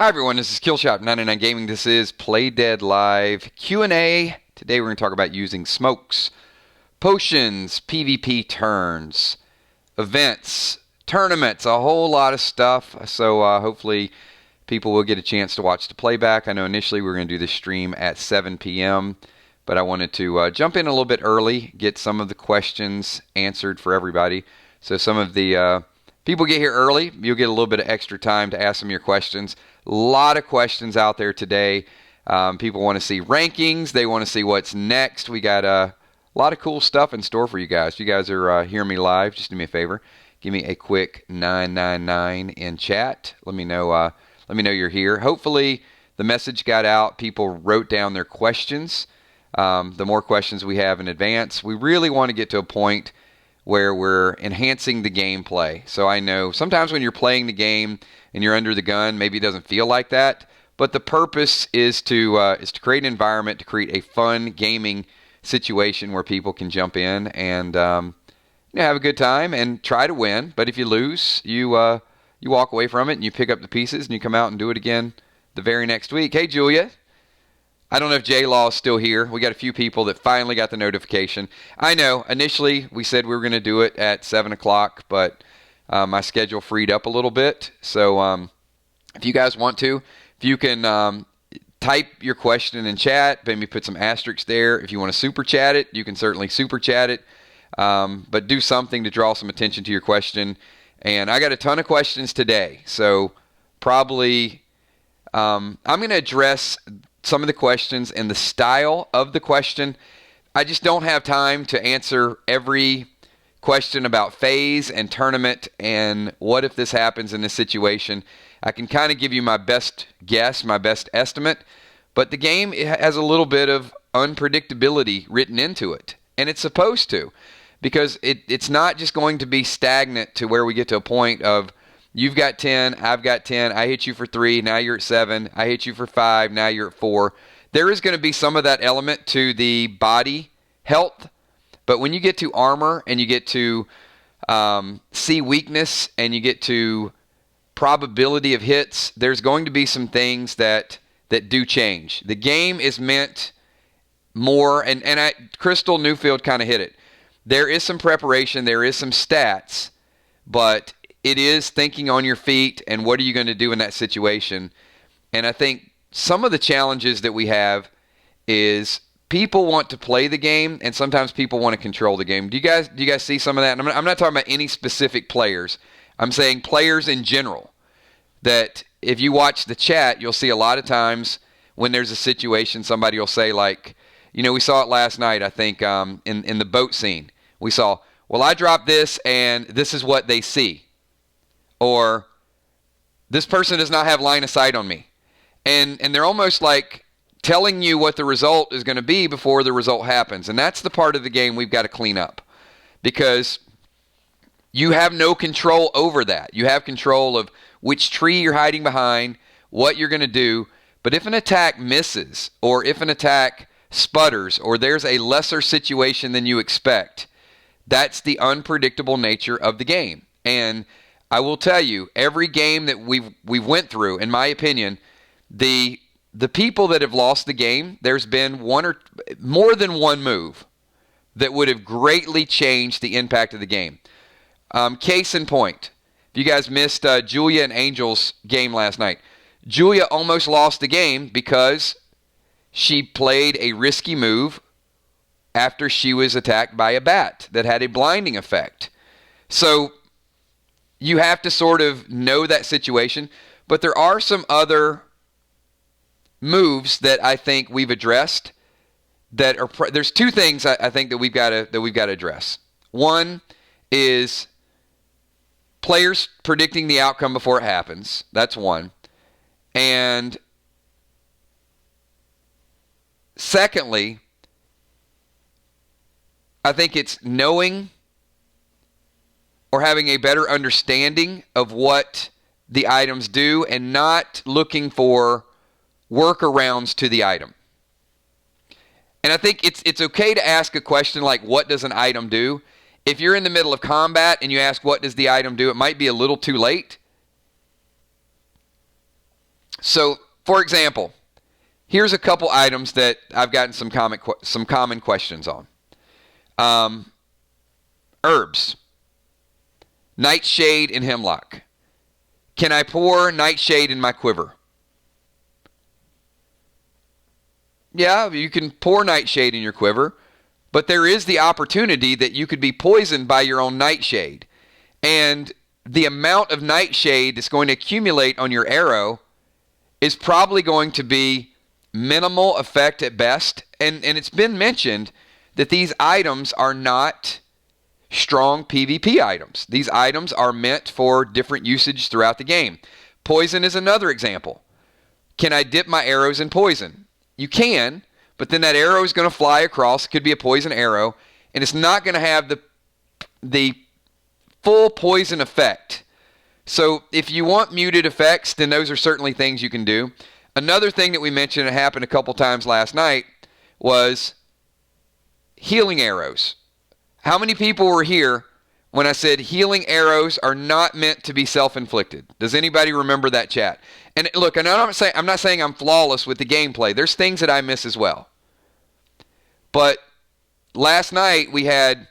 Hi everyone, this is Killshot99 Gaming. This is Play Dead Live Q&A. Today we're going to talk about using smokes, potions, PvP turns, events, tournaments, a whole lot of stuff. So hopefully people will get a chance to watch the playback. I know initially we were going to do this stream at 7 p.m., but I wanted to jump in a little bit early, get some of the questions answered for everybody. So some of the people get here early. You'll get a little bit of extra time to ask them your questions. A lot of questions out there today. People want to see rankings. They want to see what's next. We got a lot of cool stuff in store for you guys. If you guys are hearing me live, just do me a favor. Give me a quick 999 in chat. Let me know you're here. Hopefully the message got out. People wrote down their questions. The more questions we have in advance, we really want to get to a point where we're enhancing the gameplay. So I know sometimes when you're playing the game and you're under the gun, maybe it doesn't feel like that. But the purpose is to create an environment, to create a fun gaming situation where people can jump in and have a good time and try to win. But if you lose, you walk away from it and you pick up the pieces and you come out and do it again the very next week. Hey, Julia. I don't know if J-Law is still here. We got a few people that finally got the notification. I know, initially we said we were going to do it at 7 o'clock, but my schedule freed up a little bit. So if you guys want to, if you can type your question in chat, maybe put some asterisks there. If you want to super chat it, you can certainly super chat it. But do something to draw some attention to your question. And I got a ton of questions today. So probably I'm going to address some of the questions and the style of the question. I just don't have time to answer every question about phase and tournament and what if this happens in this situation. I can kind of give you my best guess, my best estimate, but the game has a little bit of unpredictability written into it, and it's supposed to, because it's not just going to be stagnant to where we get to a point of you've got 10, I've got 10, I hit you for 3, now you're at 7, I hit you for 5, now you're at 4. There is going to be some of that element to the body health, but when you get to armor and you get to see weakness and you get to probability of hits, there's going to be some things that do change. The game is meant more, and Crystal Newfield kind of hit it. There is some preparation, there is some stats, but it is thinking on your feet and what are you going to do in that situation. And I think some of the challenges that we have is people want to play the game and sometimes people want to control the game. Do you guys see some of that? And I'm not talking about any specific players. I'm saying players in general. That if you watch the chat, you'll see a lot of times when there's a situation, somebody will say like, we saw it last night, I think, in the boat scene. We saw, well, I dropped this and this is what they see. Or this person does not have line of sight on me. And they're almost like telling you what the result is going to be before the result happens. And that's the part of the game we've got to clean up. Because you have no control over that. You have control of which tree you're hiding behind, what you're going to do. But if an attack misses, or if an attack sputters, or there's a lesser situation than you expect, that's the unpredictable nature of the game. And I will tell you, every game that we've went through, in my opinion, the people that have lost the game, there's been one or more than one move that would have greatly changed the impact of the game. Case in point, if you guys missed Julia and Angel's game last night, Julia almost lost the game because she played a risky move after she was attacked by a bat that had a blinding effect. So you have to sort of know that situation, but there are some other moves that I think we've addressed that are. There's two things I think that we've got to address. One is players predicting the outcome before it happens. That's one, and secondly, I think it's knowing or having a better understanding of what the items do and not looking for workarounds to the item. And I think it's okay to ask a question like, what does an item do? If you're in the middle of combat and you ask, what does the item do? It might be a little too late. So, for example, here's a couple items that I've gotten some common questions on. Herbs, nightshade and hemlock. Can I pour nightshade in my quiver? Yeah, you can pour nightshade in your quiver, but there is the opportunity that you could be poisoned by your own nightshade. And the amount of nightshade that's going to accumulate on your arrow is probably going to be minimal effect at best. And it's been mentioned that these items are not strong PvP items. These items are meant for different usage throughout the game. Poison is another example. Can I dip my arrows in poison? You can, but then that arrow is going to fly across. It could be a poison arrow, and it's not going to have the full poison effect. So if you want muted effects, then those are certainly things you can do. Another thing that we mentioned, it happened a couple times last night, was healing arrows. How many people were here when I said healing arrows are not meant to be self-inflicted? Does anybody remember that chat? And look, I'm not saying I'm flawless with the gameplay. There's things that I miss as well. But last night we had,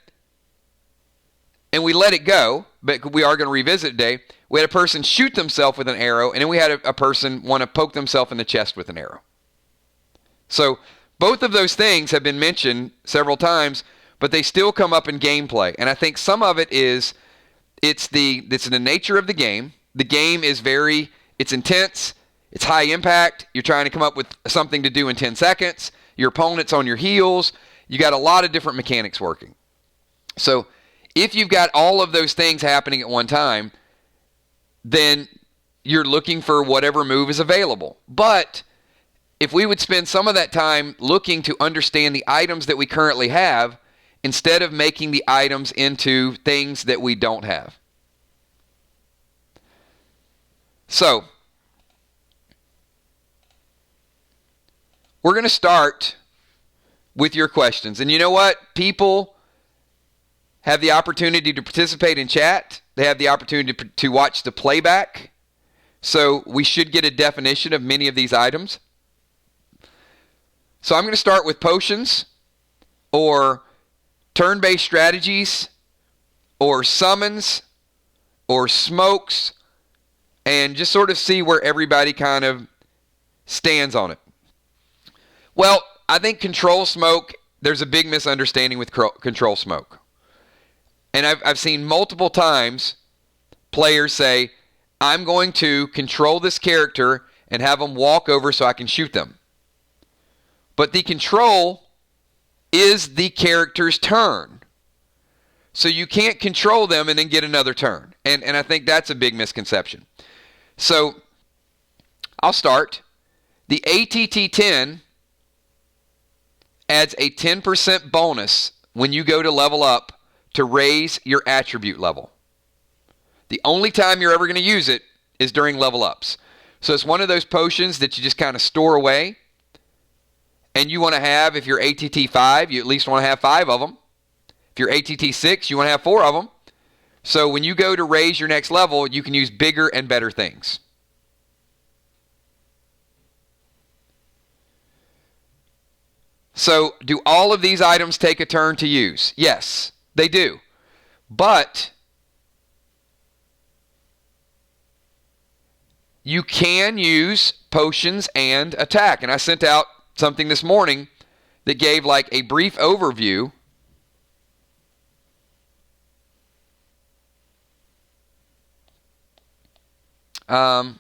and we let it go, but we are going to revisit it today. We had a person shoot themselves with an arrow, and then we had a person want to poke themselves in the chest with an arrow. So both of those things have been mentioned several times, but they still come up in gameplay. And I think some of it is, it's the nature of the game. The game is it's intense, it's high impact. You're trying to come up with something to do in 10 seconds. Your opponent's on your heels. You got a lot of different mechanics working. So if you've got all of those things happening at one time, then you're looking for whatever move is available. But if we would spend some of that time looking to understand the items that we currently have, instead of making the items into things that we don't have. So, we're going to start with your questions. And you know what? People have the opportunity to participate in chat. They have the opportunity to watch the playback. So, we should get a definition of many of these items. So, I'm going to start with potions, or turn-based strategies, or summons, or smokes, and just sort of see where everybody kind of stands on it. Well, I think control smoke, there's a big misunderstanding with control smoke. And I've seen multiple times players say, I'm going to control this character and have them walk over so I can shoot them. But the control is the character's turn. So you can't control them and then get another turn. And I think that's a big misconception. So I'll start. The ATT-10 adds a 10% bonus when you go to level up to raise your attribute level. The only time you're ever going to use it is during level ups. So it's one of those potions that you just kind of store away. And you want to have, if you're ATT 5, you at least want to have 5 of them. If you're ATT 6, you want to have 4 of them. So when you go to raise your next level, you can use bigger and better things. So do all of these items take a turn to use? Yes, they do. But you can use potions and attack. And I sent out something this morning that gave like a brief overview. Let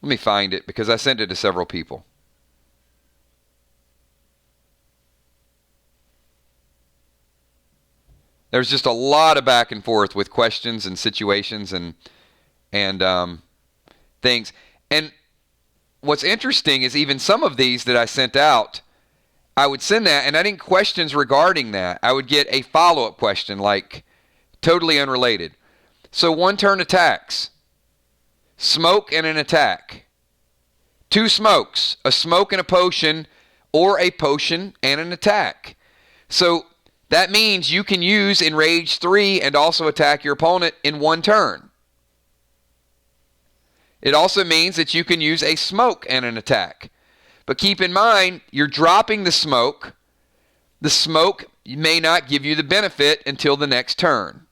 me find it because I sent it to several people. There's just a lot of back and forth with questions and situations and things. And what's interesting is even some of these that I sent out, I would send that, and I didn't questions regarding that. I would get a follow-up question, like totally unrelated. So 1 turn attacks, smoke and an attack. 2 smokes, a smoke and a potion, or a potion and an attack. So that means you can use Enrage 3 and also attack your opponent in 1 turn. It also means that you can use a smoke and an attack. But keep in mind, you're dropping the smoke. The smoke may not give you the benefit until the next turn.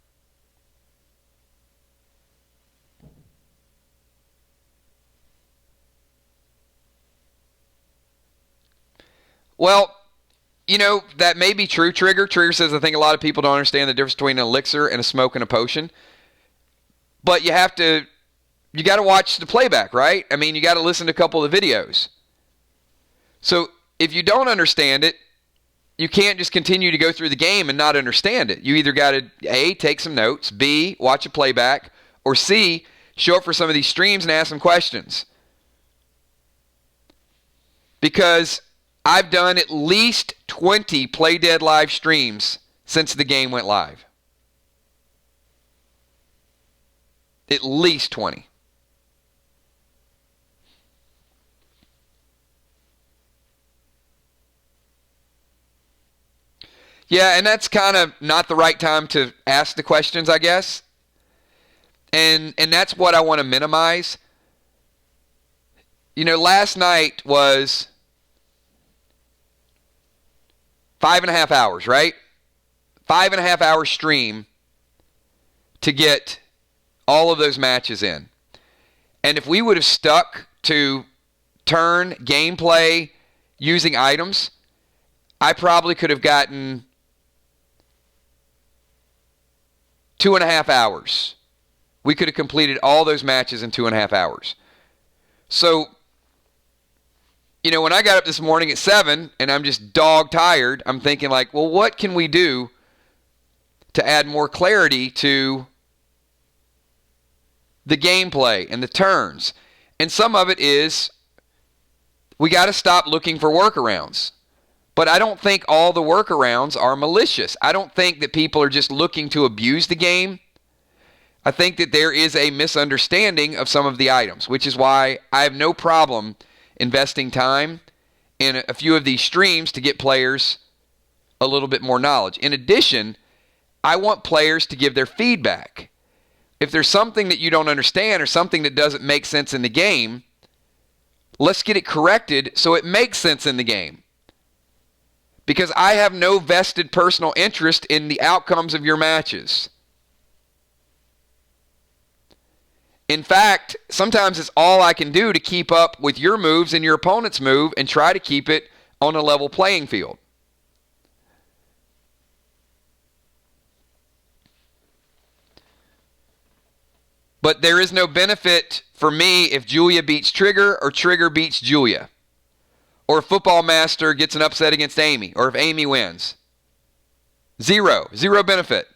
Well, that may be true, Trigger. Trigger says, I think a lot of people don't understand the difference between an elixir and a smoke and a potion. But you got to watch the playback, right? I mean, you got to listen to a couple of the videos. So if you don't understand it, you can't just continue to go through the game and not understand it. You either got to, A, take some notes, B, watch a playback, or C, show up for some of these streams and ask some questions. Because I've done at least 20 Play Dead live streams since the game went live. At least 20. Yeah, and that's kind of not the right time to ask the questions, I guess. And that's what I want to minimize. Last night was 5.5 hours, right? 5.5 hour stream to get all of those matches in. And if we would have stuck to turn gameplay using items, I probably could have gotten 2.5 hours. We could have completed all those matches in 2.5 hours. So, when I got up this morning at 7 and I'm just dog tired, I'm thinking like, well, what can we do to add more clarity to the gameplay and the turns? And some of it is we got to stop looking for workarounds. But I don't think all the workarounds are malicious. I don't think that people are just looking to abuse the game. I think that there is a misunderstanding of some of the items, which is why I have no problem investing time in a few of these streams to get players a little bit more knowledge. In addition, I want players to give their feedback. If there's something that you don't understand or something that doesn't make sense in the game, let's get it corrected so it makes sense in the game. Because I have no vested personal interest in the outcomes of your matches. In fact, sometimes it's all I can do to keep up with your moves and your opponent's move and try to keep it on a level playing field. But there is no benefit for me if Julia beats Trigger or Trigger beats Julia. Or if Football Master gets an upset against Amy, or if Amy wins. Zero benefit.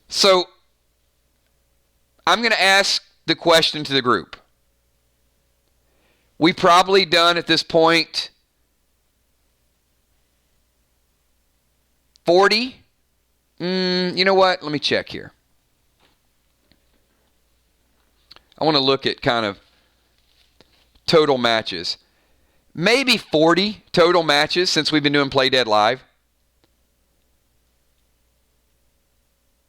So, I'm going to ask the question to the group. We've probably done at this point 40. You know what? Let me check here. I want to look at kind of total matches. Maybe 40 total matches since we've been doing Play Dead Live.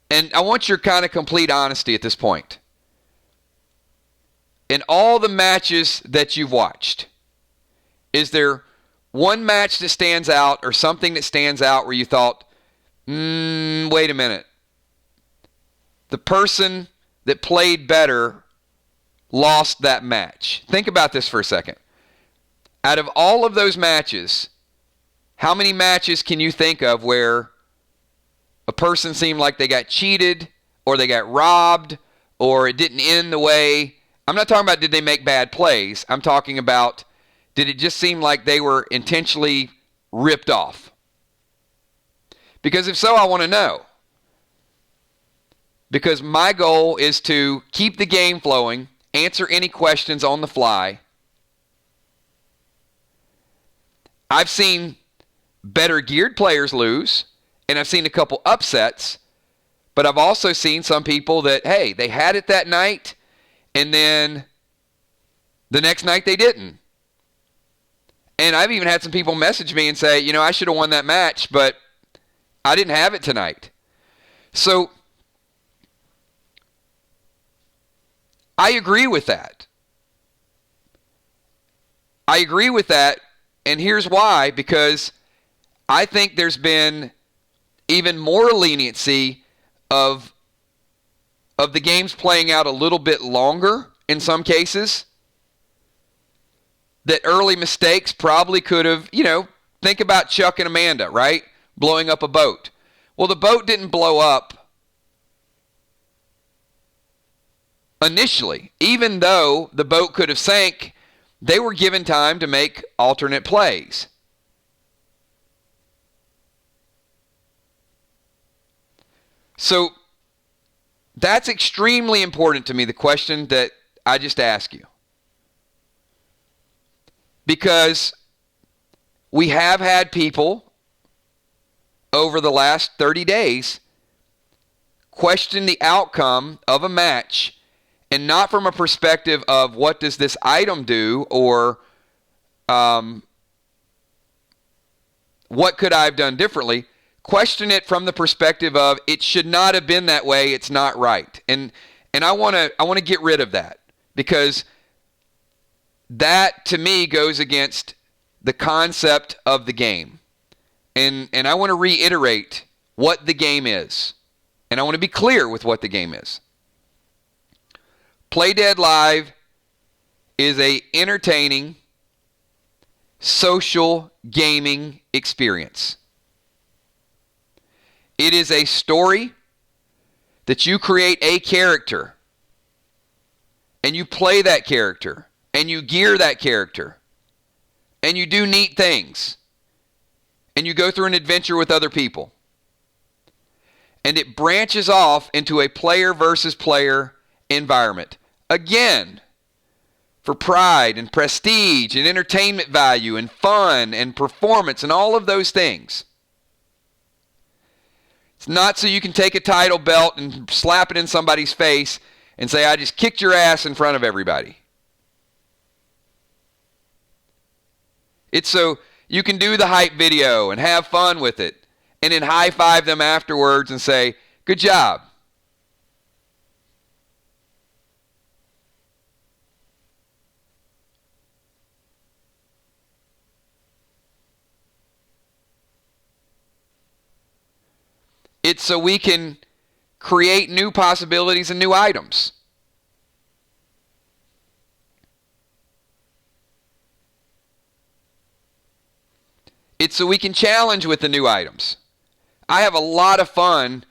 And I want your kind of complete honesty at this point. In all the matches that you've watched, is there one match that stands out or something that stands out where you thought, wait a minute. The person that played better lost that match? Think about this for a second. Out of all of those matches, how many matches can you think of where a person seemed like they got cheated or they got robbed or it didn't end the way? I'm not talking about did they make bad plays. I'm talking about did it just seem like they were intentionally ripped off? Because if so, I want to know. Because my goal is to keep the game flowing, answer any questions on the fly. I've seen better geared players lose, and I've seen a couple upsets, but I've also seen some people that, hey, they had it that night, and then the next night they didn't. And I've even had some people message me and say, I should have won that match, but I didn't have it tonight. So I agree with that. I agree with that, and here's why. Because I think there's been even more leniency of the games playing out a little bit longer in some cases. That early mistakes probably could have, think about Chuck and Amanda, right? Blowing up a boat. Well, the boat didn't blow up initially. Even though the boat could have sank, they were given time to make alternate plays. So that's extremely important to me, the question that I just asked you. Because we have had people over the last 30 days question the outcome of a match, and not from a perspective of what does this item do, or what could I have done differently. Question it from the perspective of it should not have been that way, it's not right. And I want to get rid of that, because that to me goes against the concept of the game. And I want to reiterate what the game is. And I want to be clear with what the game is. Play Dead Live is a entertaining, social gaming experience. It is a story that you create a character, and you play that character, and you gear that character, and you do neat things, and you go through an adventure with other people. And it branches off into a player versus player environment. Again, for pride and prestige and entertainment value and fun and performance and all of those things. It's not so you can take a title belt and slap it in somebody's face and say, I just kicked your ass in front of everybody. It's so you can do the hype video and have fun with it, and then high-five them afterwards and say, good job. It's so we can create new possibilities and new items. It's so we can challenge with the new items. I have a lot of fun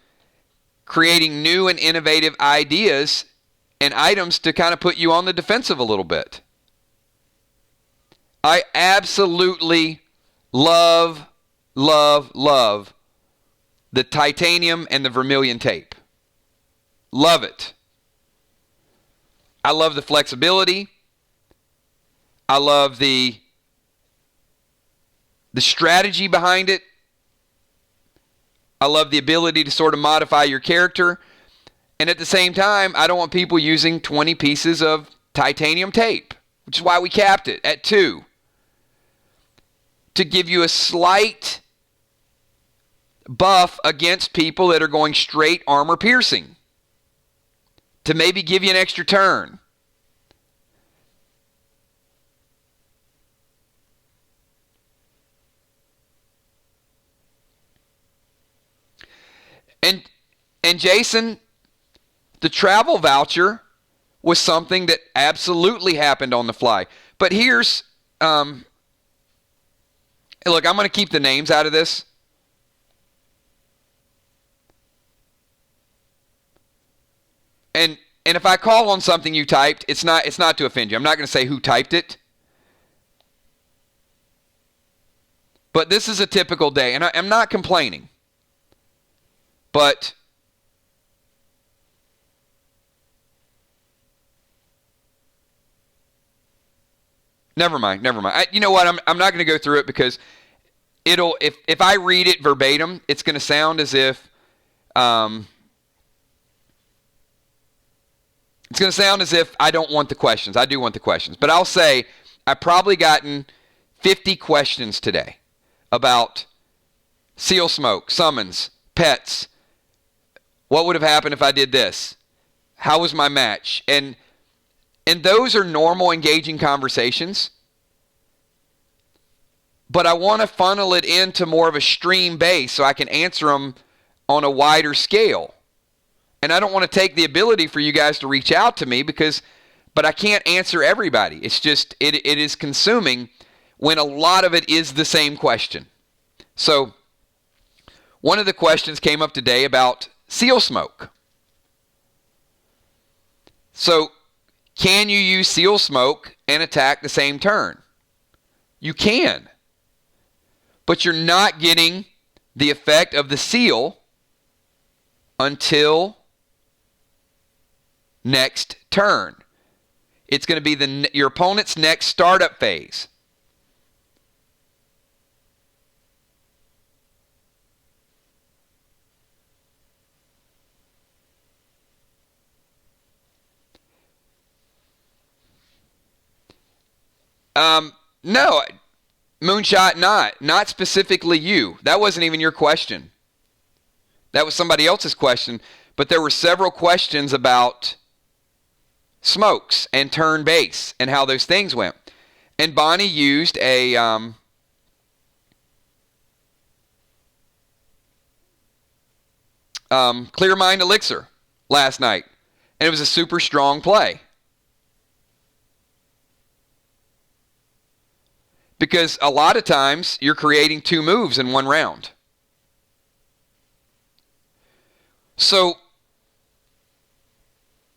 creating new and innovative ideas and items to kind of put you on the defensive a little bit. I absolutely love the titanium and the vermilion tape. Love it. I love the flexibility. I love the strategy behind it. I love the ability to sort of modify your character. And at the same time, I don't want people using 20 pieces of titanium tape, which is why we capped it at 2. To give you a slight buff against people that are going straight armor piercing. To maybe give you an extra turn. And Jason, the travel voucher was something that absolutely happened on the fly. But here's, look, I'm going to keep the names out of this. And if I call on something you typed, it's not to offend you. I'm not going to say who typed it. But this is a typical day, and I'm not complaining. But never mind. You know what? I'm not going to go through it, because if I read it verbatim, it's going to sound as if it's going to sound as if I don't want the questions. I do want the questions, but I'll say I've probably gotten 50 questions today about seal smoke, summons, pets. What would have happened if I did this? How was my match? And those are normal, engaging conversations. But I want to funnel it into more of a stream base so I can answer them on a wider scale. And I don't want to take the ability for you guys to reach out to me but I can't answer everybody. It's just, it is consuming when a lot of it is the same question. So one of the questions came up today about seal smoke. So can you use seal smoke and attack the same turn? You can. But you're not getting the effect of the seal until next turn. It's going to be your opponent's next startup phase. No, Moonshot, not specifically you. That wasn't even your question. That was somebody else's question. But there were several questions about smokes and turn base and how those things went. And Bonnie used a Clear Mind Elixir last night. And it was a super strong play. Because a lot of times you're creating 2 moves in one round. So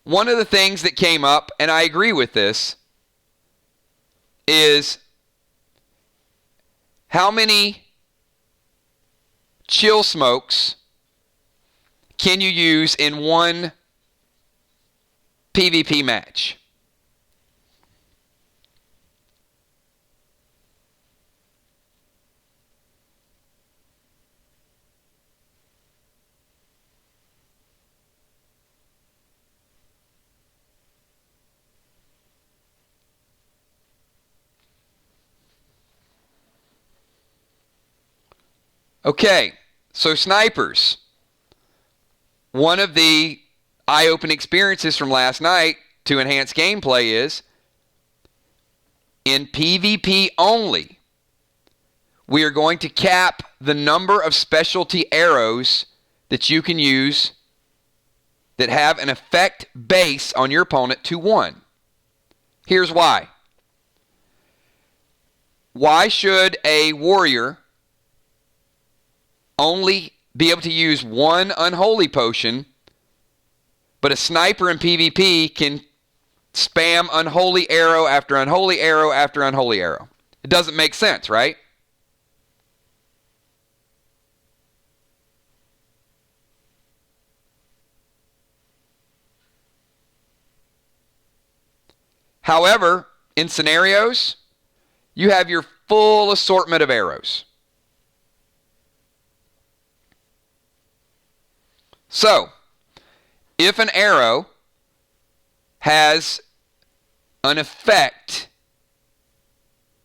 one of the things that came up, and I agree with this, is how many chill smokes can you use in one PvP match? Okay, so snipers. One of the eye-opening experiences from last night to enhance gameplay is, in PvP only, we are going to cap the number of specialty arrows that you can use that have an effect base on your opponent to 1. Here's why. Why should a warrior only be able to use 1 unholy potion, but a sniper in PvP can spam unholy arrow after unholy arrow after unholy arrow? It doesn't make sense, right? However, in scenarios, you have your full assortment of arrows. So, if an arrow has an effect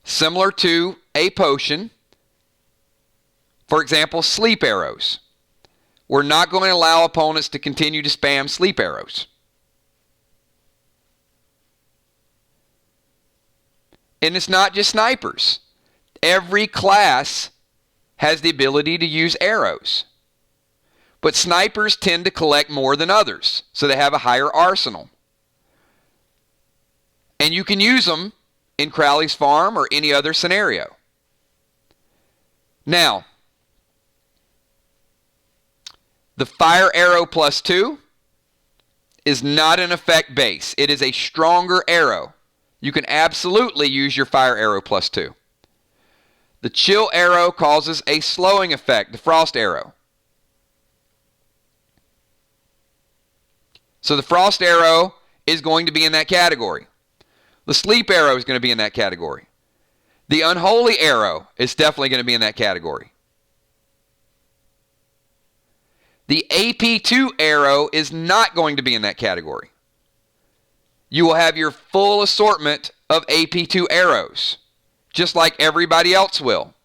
similar to a potion, for example, sleep arrows, we're not going to allow opponents to continue to spam sleep arrows. And it's not just snipers. Every class has the ability to use arrows. But snipers tend to collect more than others, so they have a higher arsenal. And you can use them in Crowley's Farm or any other scenario. Now, the fire arrow +2 is not an effect base. It is a stronger arrow. You can absolutely use your fire arrow +2. The chill arrow causes a slowing effect, the frost arrow. So the frost arrow is going to be in that category. The sleep arrow is going to be in that category. The unholy arrow is definitely going to be in that category. The AP2 arrow is not going to be in that category. You will have your full assortment of AP2 arrows, just like everybody else will.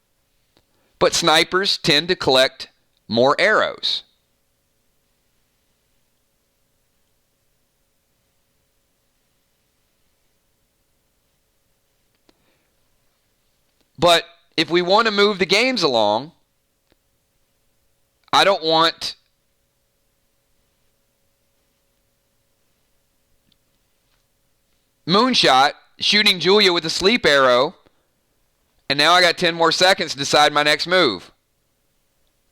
But snipers tend to collect more arrows. But if we want to move the games along, I don't want Moonshot shooting Julia with a sleep arrow, and now I got 10 more seconds to decide my next move.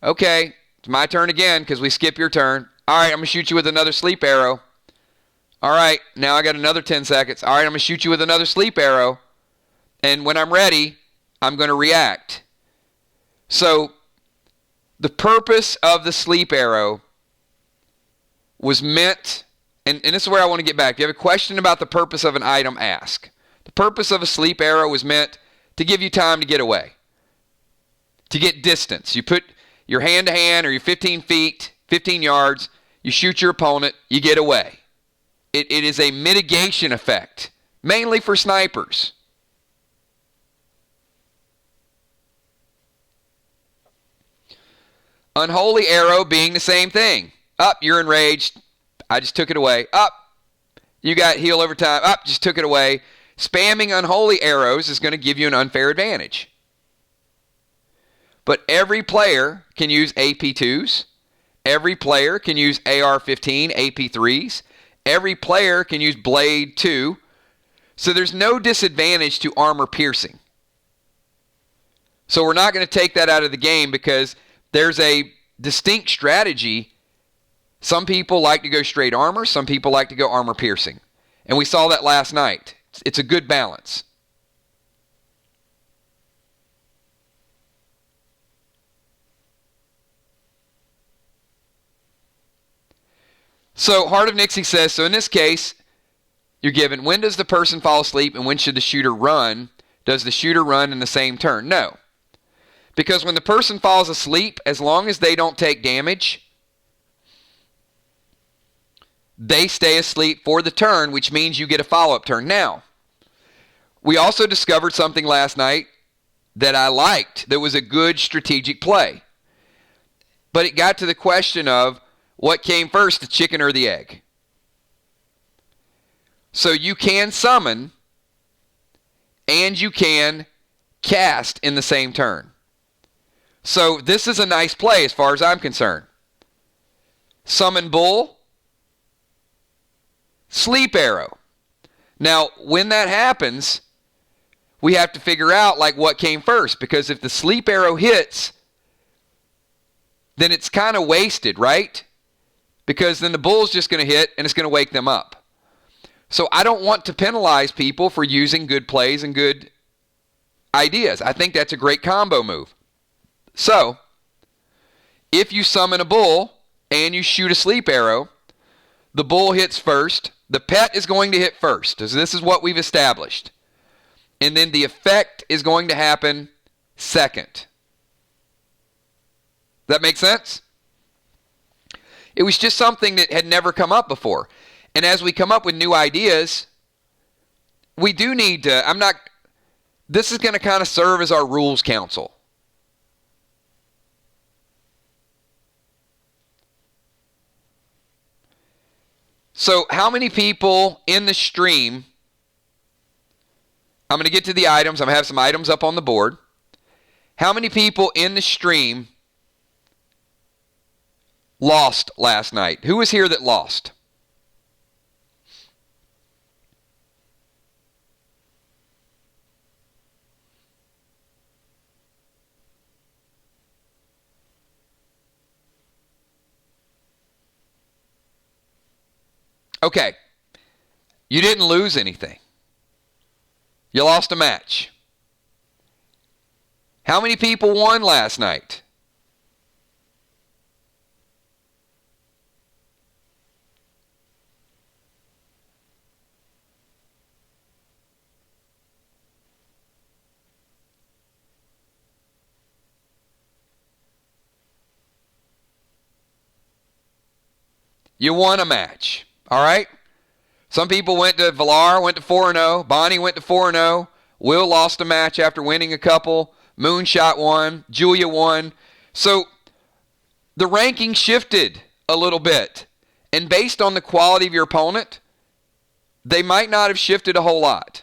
Okay, it's my turn again because we skip your turn. All right, I'm going to shoot you with another sleep arrow. All right, now I got another 10 seconds. All right, I'm going to shoot you with another sleep arrow. And when I'm ready, I'm going to react. So the purpose of the sleep arrow was meant, and this is where I want to get back. If you have a question about the purpose of an item, ask. The purpose of a sleep arrow was meant to give you time to get away, to get distance. You put your hand to hand or your 15 feet, 15 yards, you shoot your opponent, you get away. It is a mitigation effect, mainly for snipers. Unholy arrow being the same thing. Up, you're enraged. I just took it away. Up, you got heal over time. Up, just took it away. Spamming unholy arrows is going to give you an unfair advantage. But every player can use AP2s. Every player can use AR-15, AP3s. Every player can use Blade 2. So there's no disadvantage to armor piercing. So we're not going to take that out of the game because there's a distinct strategy. Some people like to go straight armor. Some people like to go armor piercing. And we saw that last night. It's a good balance. So Heart of Nixie says, so in this case, you're given, when does the person fall asleep and when should the shooter run? Does the shooter run in the same turn? No. Because when the person falls asleep, as long as they don't take damage, they stay asleep for the turn, which means you get a follow-up turn. Now, we also discovered something last night that I liked that was a good strategic play. But it got to the question of what came first, the chicken or the egg? So you can summon and you can cast in the same turn. So this is a nice play as far as I'm concerned. Summon Bull, Sleep Arrow. Now, when that happens, we have to figure out like what came first, because if the Sleep Arrow hits, then it's kind of wasted, right? Because then the Bull's just going to hit and it's going to wake them up. So I don't want to penalize people for using good plays and good ideas. I think that's a great combo move. So, if you summon a Bull and you shoot a Sleep Arrow, the Bull hits first. The pet is going to hit first. So this is what we've established. And then the effect is going to happen second. That make sense? It was just something that had never come up before. And as we come up with new ideas, we do need to, this is going to kind of serve as our rules council. So how many people in the stream, I'm going to get to the items. I'm going to have some items up on the board. How many people in the stream lost last night? Who was here that lost? Okay, you didn't lose anything. You lost a match. How many people won last night? You won a match. All right? Some people went to Villar, went to 4-0. Bonnie went to 4-0. Will lost a match after winning a couple. Moonshot won. Julia won. So the ranking shifted a little bit. And based on the quality of your opponent, they might not have shifted a whole lot.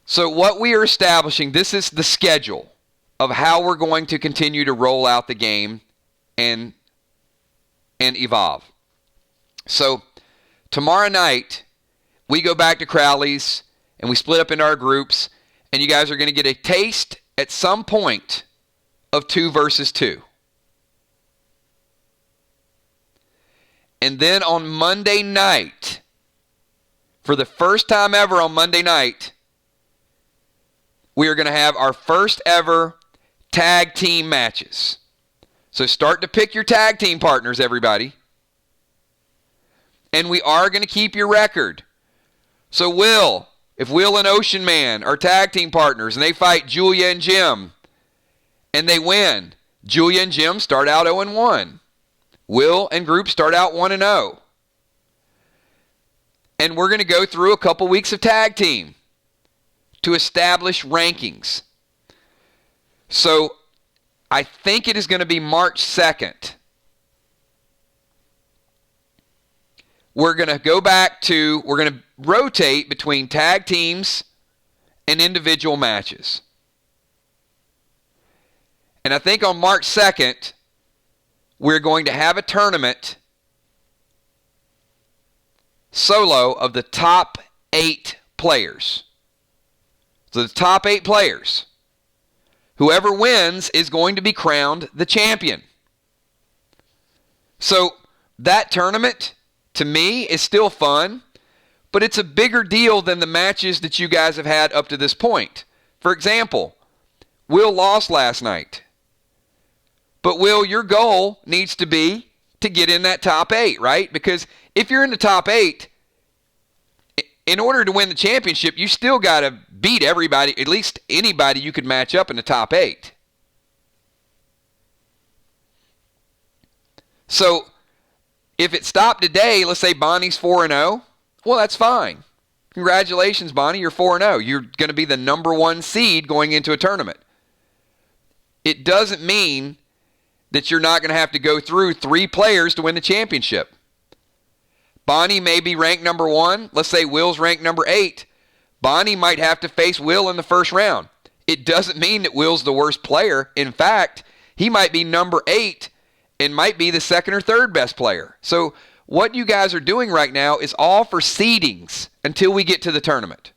So what we are establishing, this is the schedule of how we're going to continue to roll out the game and evolve. So tomorrow night, we go back to Crowley's and we split up into our groups, and you guys are going to get a taste at some point of 2 versus 2. And then on Monday night, for the first time ever on Monday night, we are going to have our first ever tag team matches. So start to pick your tag team partners, everybody. And we are going to keep your record. So if Will and Ocean Man are tag team partners and they fight Julia and Jim and they win, Julia and Jim start out 0-1. Will and group start out 1-0. And we're going to go through a couple weeks of tag team to establish rankings. So I think it is going to be March 2nd. We're going to rotate between tag teams and individual matches. And I think on March 2nd, we're going to have a tournament solo of the top 8 players. So the top 8 players. Whoever wins is going to be crowned the champion. So that tournament, to me, is still fun, but it's a bigger deal than the matches that you guys have had up to this point. For example, Will lost last night. But Will, your goal needs to be to get in that top 8, right? Because if you're in the top 8, in order to win the championship, you still got to beat everybody, at least anybody you could match up in the top 8. So if it stopped today, let's say Bonnie's 4-0, well, that's fine. Congratulations, Bonnie, you're 4-0. You're going to be the number 1 seed going into a tournament. It doesn't mean that you're not going to have to go through 3 players to win the championship. Bonnie may be ranked number 1. Let's say Will's ranked number 8. Bonnie might have to face Will in the first round. It doesn't mean that Will's the worst player. In fact, he might be number 8 and might be the second or third best player. So what you guys are doing right now is all for seedings until we get to the tournament.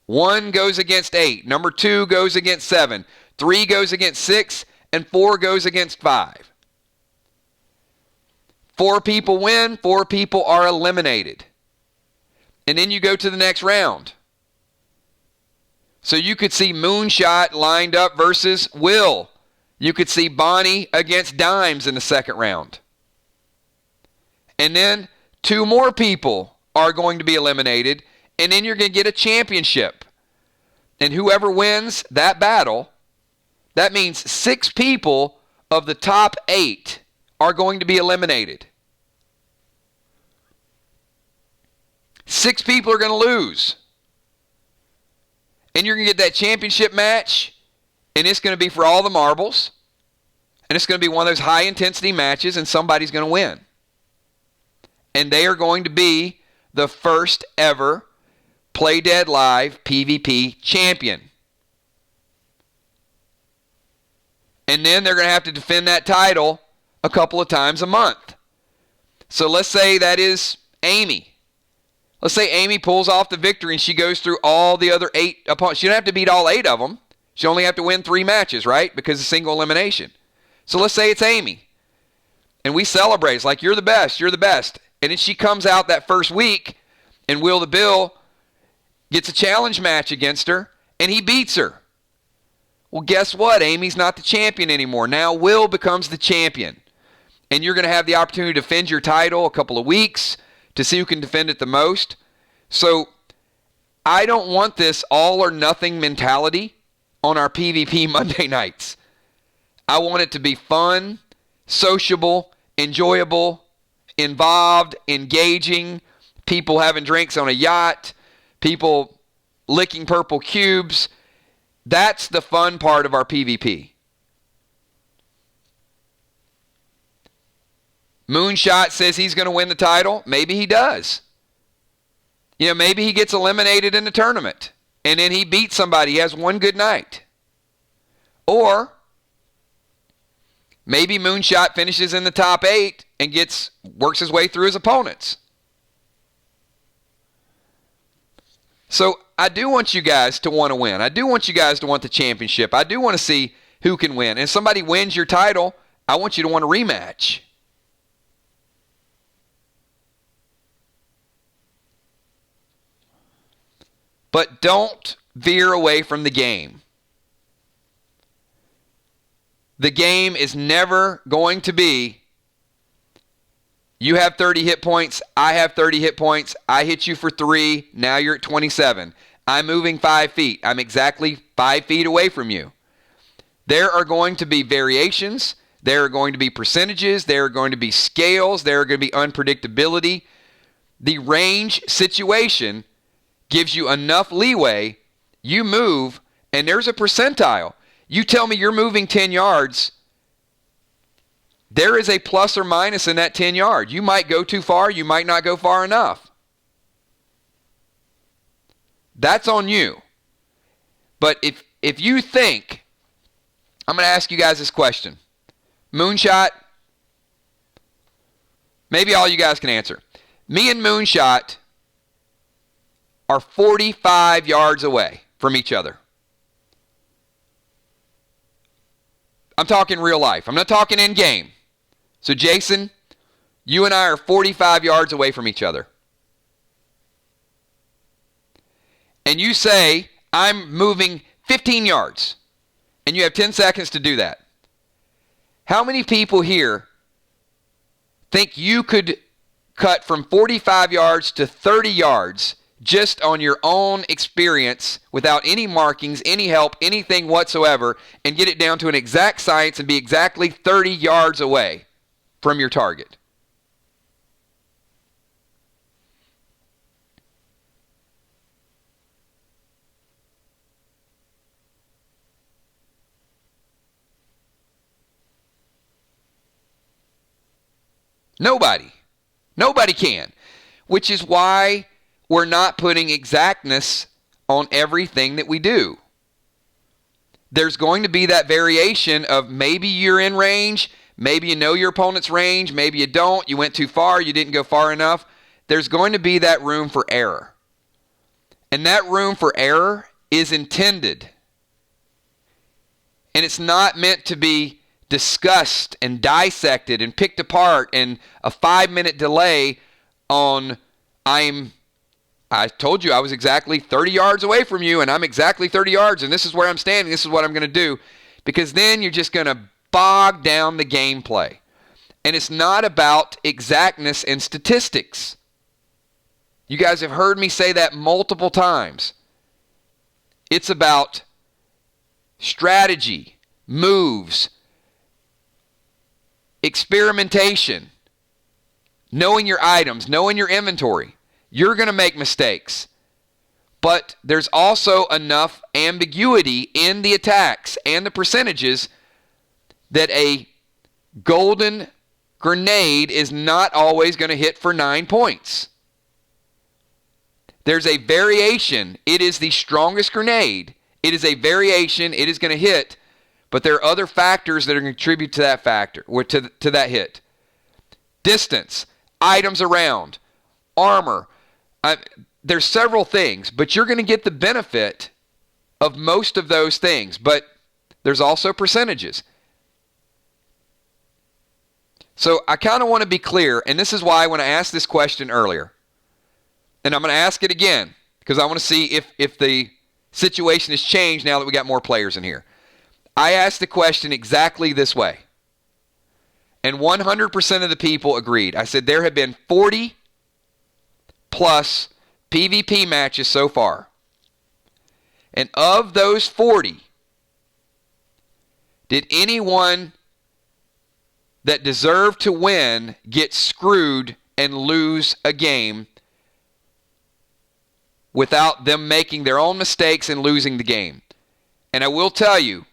1 goes against 8. Number 2 goes against 7. 3 goes against 6. And 4 goes against 5. 4 people win, 4 people are eliminated. And then you go to the next round. So you could see Moonshot lined up versus Will. You could see Bonnie against Dimes in the second round. And then 2 more people are going to be eliminated, and then you're going to get a championship. And whoever wins that battle, that means 6 people of the top 8 are going to be eliminated. 6 people are going to lose. And you're going to get that championship match, and it's going to be for all the marbles. And it's going to be one of those high-intensity matches, and somebody's going to win. And they are going to be the first ever Play Dead Live PvP champion. And then they're going to have to defend that title a couple of times a month. So let's say that is Amy. Let's say Amy pulls off the victory and she goes through all the other 8 opponents. She don't have to beat all 8 of them. She only have to win 3 matches, right? Because it's single elimination. So let's say it's Amy. And we celebrate. It's like, you're the best, you're the best. And then she comes out that first week, and Will the Bill gets a challenge match against her, and he beats her. Well, guess what? Amy's not the champion anymore. Now Will becomes the champion. And you're going to have the opportunity to defend your title a couple of weeks to see who can defend it the most. So I don't want this all or nothing mentality on our PvP Monday nights. I want it to be fun, sociable, enjoyable, involved, engaging, people having drinks on a yacht, people licking purple cubes. That's the fun part of our PvP. Moonshot says he's going to win the title. Maybe he does. Maybe he gets eliminated in the tournament and then he beats somebody. He has one good night. Or maybe Moonshot finishes in the top 8 and works his way through his opponents. So I do want you guys to want to win. I do want you guys to want the championship. I do want to see who can win. And if somebody wins your title, I want you to want a rematch. But don't veer away from the game. The game is never going to be, you have 30 hit points, I have 30 hit points, I hit you for 3, now you're at 27. I'm moving 5 feet. I'm exactly 5 feet away from you. There are going to be variations. There are going to be percentages. There are going to be scales. There are going to be unpredictability. The range situation gives you enough leeway. You move, and there's a percentile. You tell me you're moving 10 yards. There is a plus or minus in that 10 yards. You might go too far. You might not go far enough. That's on you. But if you think, I'm going to ask you guys this question. Moonshot, maybe all you guys can answer. Me and Moonshot are 45 yards away from each other. I'm talking real life. I'm not talking in game. So Jason, you and I are 45 yards away from each other. And you say, I'm moving 15 yards. And you have 10 seconds to do that. How many people here think you could cut from 45 yards to 30 yards just on your own experience without any markings, any help, anything whatsoever, and get it down to an exact science and be exactly 30 yards away from your target? Nobody. Nobody can. Which is why we're not putting exactness on everything that we do. There's going to be that variation of maybe you're in range, maybe you know your opponent's range, maybe you don't, you went too far, you didn't go far enough. There's going to be that room for error. And that room for error is intended. And it's not meant to be discussed and dissected and picked apart and a 5-minute delay on I told you I was exactly 30 yards away from you and I'm exactly 30 yards and this is where I'm standing, this is what I'm going to do. Because then you're just going to bog down the gameplay. And it's not about exactness and statistics. You guys have heard me say that multiple times. It's about strategy, moves, experimentation, knowing your items, knowing your inventory. You're going to make mistakes. But there's also enough ambiguity in the attacks and the percentages that a golden grenade is not always going to hit for 9 points. There's a variation. It is the strongest grenade. It is a variation. It is going to hit. But there are other factors that are going to contribute to that factor, or to that hit. Distance, items around, armor. There's several things, but you're going to get the benefit of most of those things. But there's also percentages. So I kind of want to be clear, and this is why when I asked this question earlier, and I'm going to ask it again, because I want to see if the situation has changed now that we got more players in here. I asked the question exactly this way. And 100% of the people agreed. I said there have been 40 plus PvP matches so far. And of those 40, did anyone that deserved to win get screwed and lose a game without them making their own mistakes and losing the game? And I will tell you,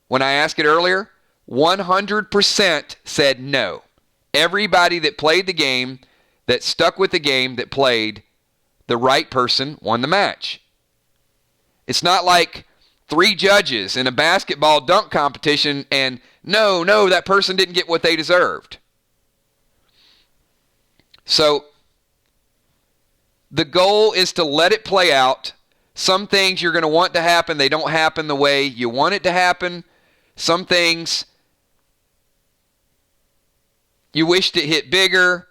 when I asked it earlier, 100% said no. Everybody that played the game, that stuck with the game, that played, the right person won the match. It's not like 3 judges in a basketball dunk competition and no, that person didn't get what they deserved. So the goal is to let it play out. Some things you're going to want to happen, they don't happen the way you want it to happen. Some things you wished it hit bigger.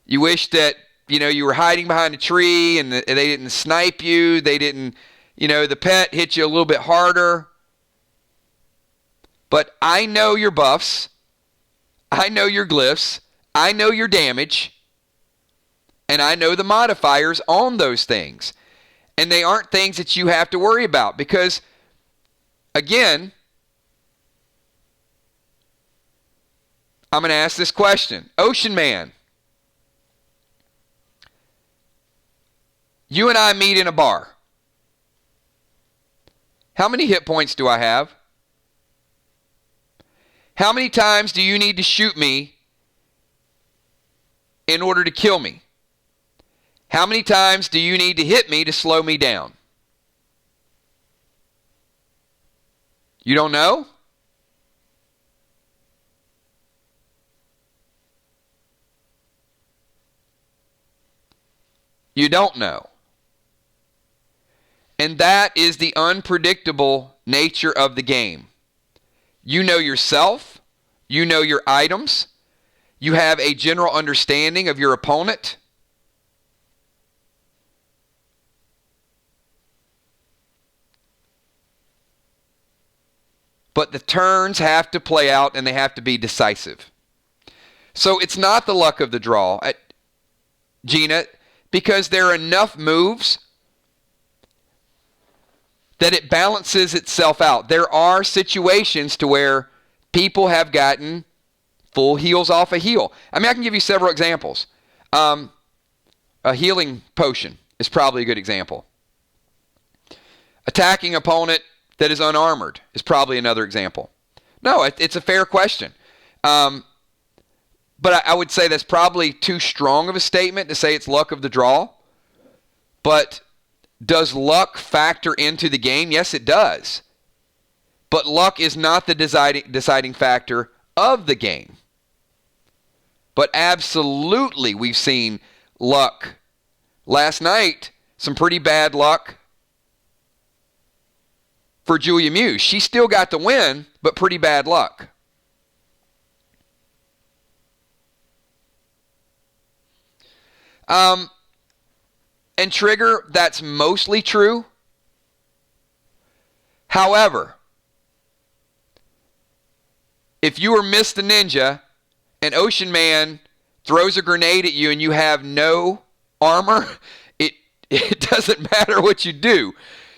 You wish that, you were hiding behind a tree and they didn't snipe you. They didn't, the pet hit you a little bit harder. But I know your buffs. I know your glyphs. I know your damage. And I know the modifiers on those things. And they aren't things that you have to worry about because, again, I'm going to ask this question. Ocean Man, you and I meet in a bar. How many hit points do I have? How many times do you need to shoot me in order to kill me? How many times do you need to hit me to slow me down? You don't know? You don't know. And that is the unpredictable nature of the game. You know yourself. You know your items. You have a general understanding of your opponent. But the turns have to play out and they have to be decisive. So it's not the luck of the draw, Gina, because there are enough moves that it balances itself out. There are situations to where people have gotten full heals off a heal. I mean, I can give you several examples. A healing potion is probably a good example. Attacking opponent that is unarmored is probably another example. No, it's a fair question. But I would say that's probably too strong of a statement to say it's luck of the draw. But does luck factor into the game? Yes, it does. But luck is not the deciding factor of the game. But absolutely, we've seen luck. Last night, some pretty bad luck for Julia Muse. She still got the win, but pretty bad luck. And Trigger, that's mostly true. However, if you were Mr. Ninja and Ocean Man throws a grenade at you and you have no armor, it doesn't matter what you do.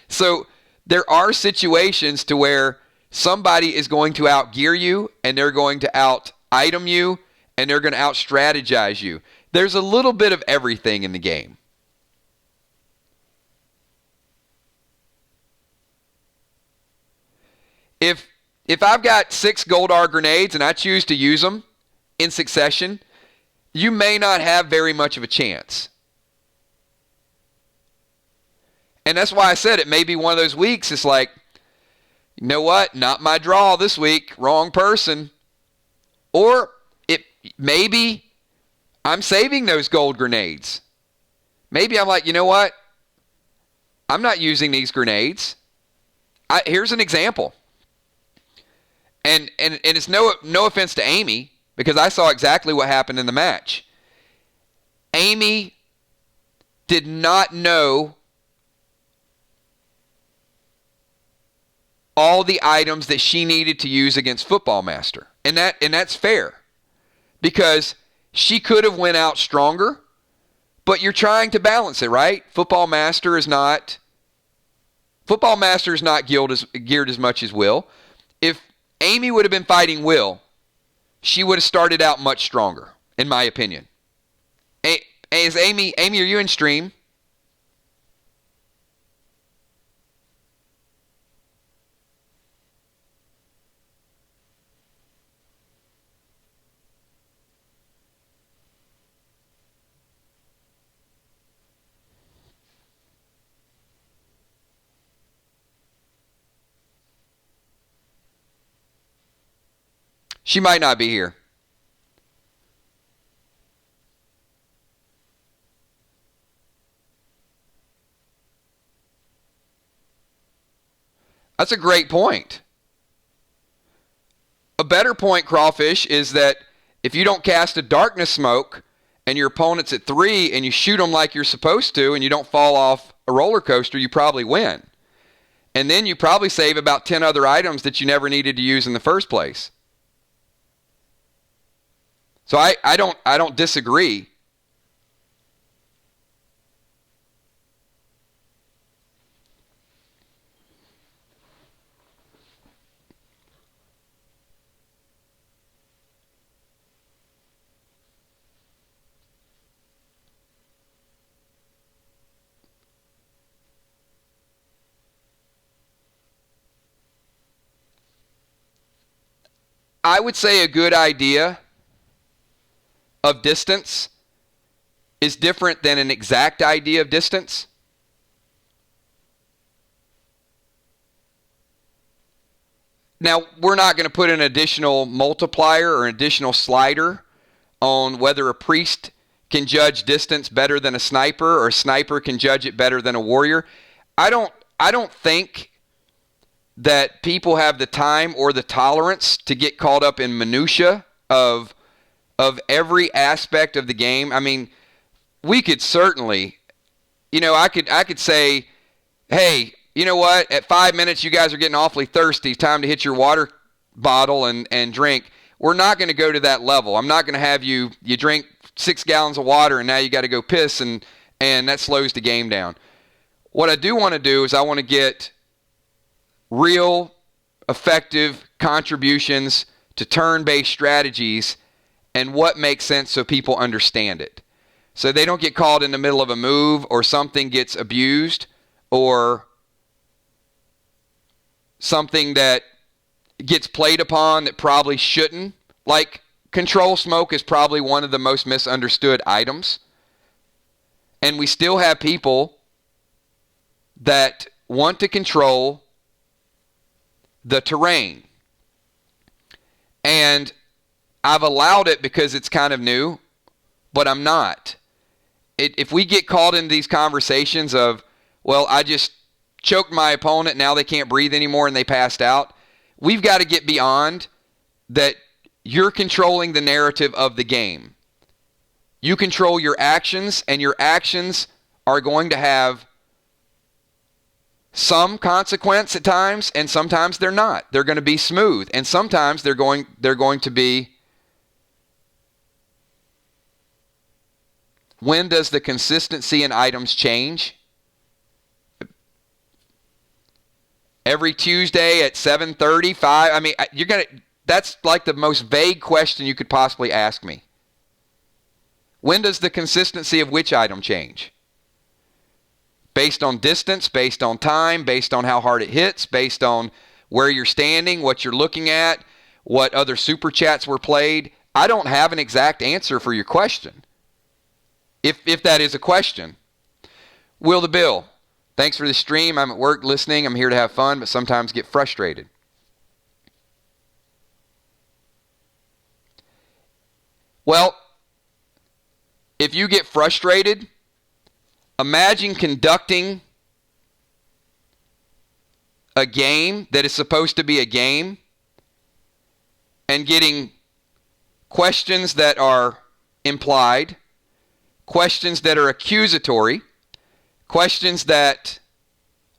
So there are situations to where somebody is going to outgear you and they're going to out-item you and they're going to out-strategize you. There's a little bit of everything in the game. If I've got 6 Goldar grenades and I choose to use them in succession, you may not have very much of a chance. And that's why I said it may be one of those weeks. It's like, you know what? Not my draw this week. Wrong person. Or maybe I'm saving those gold grenades. Maybe I'm like, you know what? I'm not using these grenades. Here's an example. And it's no offense to Amy, because I saw exactly what happened in the match. Amy did not know all the items that she needed to use against Football Master. And that's fair. Because she could have went out stronger, but you're trying to balance it, right? Football Master is not geared as much as Will. If Amy would have been fighting Will, she would have started out much stronger, in my opinion. Is Amy, are you in stream? She might not be here. That's a great point. A better point, Crawfish, is that if you don't cast a darkness smoke and your opponent's at 3 and you shoot them like you're supposed to and you don't fall off a roller coaster, you probably win. And then you probably save about 10 other items that you never needed to use in the first place. So I don't disagree. I would say a good idea of distance is different than an exact idea of distance. Now, we're not going to put an additional multiplier or an additional slider on whether a priest can judge distance better than a sniper or a sniper can judge it better than a warrior. I don't think that people have the time or the tolerance to get caught up in minutia of every aspect of the game. I mean, we could certainly, I could say, hey, you know what? At 5 minutes, you guys are getting awfully thirsty. Time to hit your water bottle and drink. We're not going to go to that level. I'm not going to have you drink 6 gallons of water and now you got to go piss and that slows the game down. What I do want to do is I want to get real effective contributions to turn-based strategies and what makes sense so people understand it. So they don't get caught in the middle of a move or something gets abused or something that gets played upon that probably shouldn't. Like control smoke is probably one of the most misunderstood items. And we still have people that want to control the terrain. And I've allowed it because it's kind of new, but I'm not. If we get caught in these conversations of, well, I just choked my opponent, now they can't breathe anymore and they passed out, we've got to get beyond that. You're controlling the narrative of the game. You control your actions, and your actions are going to have some consequence at times, and sometimes they're not. They're going to be smooth, and sometimes they're going to be. When does the consistency in items change? Every Tuesday at 7:35. I mean, that's like the most vague question you could possibly ask me. When does the consistency of which item change? Based on distance, based on time, based on how hard it hits, based on where you're standing, what you're looking at, what other super chats were played. I don't have an exact answer for your question. If that is a question. Will the Bill, thanks for the stream. I'm at work listening. I'm here to have fun, but sometimes get frustrated. Well, if you get frustrated, imagine conducting a game that is supposed to be a game and getting questions that are implied, questions that are accusatory, questions that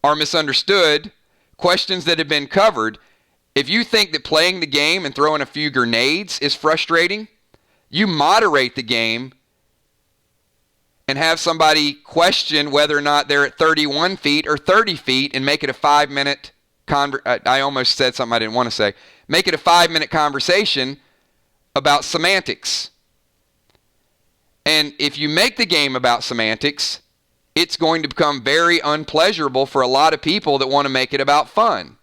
are misunderstood, questions that have been covered. If you think that playing the game and throwing a few grenades is frustrating, you moderate the game and have somebody question whether or not they're at 31 feet or 30 feet and make it a 5-minute I almost said something I didn't want to say. Make it a 5-minute conversation about semantics. And if you make the game about semantics, it's going to become very unpleasurable for a lot of people that want to make it about fun.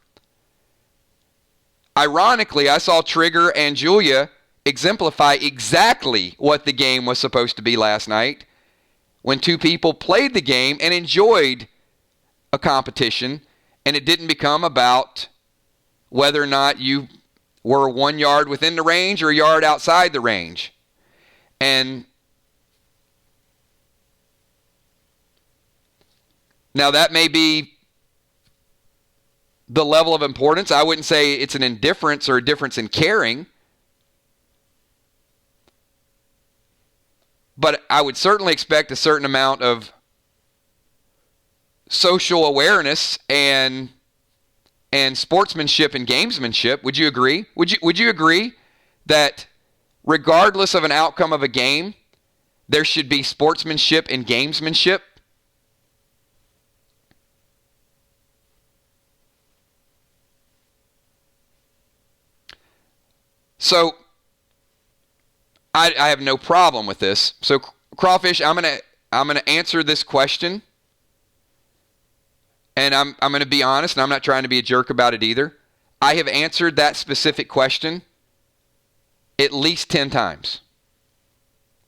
Ironically, I saw Trigger and Julia exemplify exactly what the game was supposed to be last night when two people played the game and enjoyed a competition, and it didn't become about whether or not you were 1 yard within the range or a yard outside the range. And now that may be the level of importance. I wouldn't say it's an indifference or a difference in caring. But I would certainly expect a certain amount of social awareness and sportsmanship and gamesmanship. Would you agree? Would you agree that regardless of an outcome of a game, there should be sportsmanship and gamesmanship? So I have no problem with this. So Crawfish, I'm gonna answer this question, and I'm gonna be honest, and I'm not trying to be a jerk about it either. I have answered that specific question at least 10 times,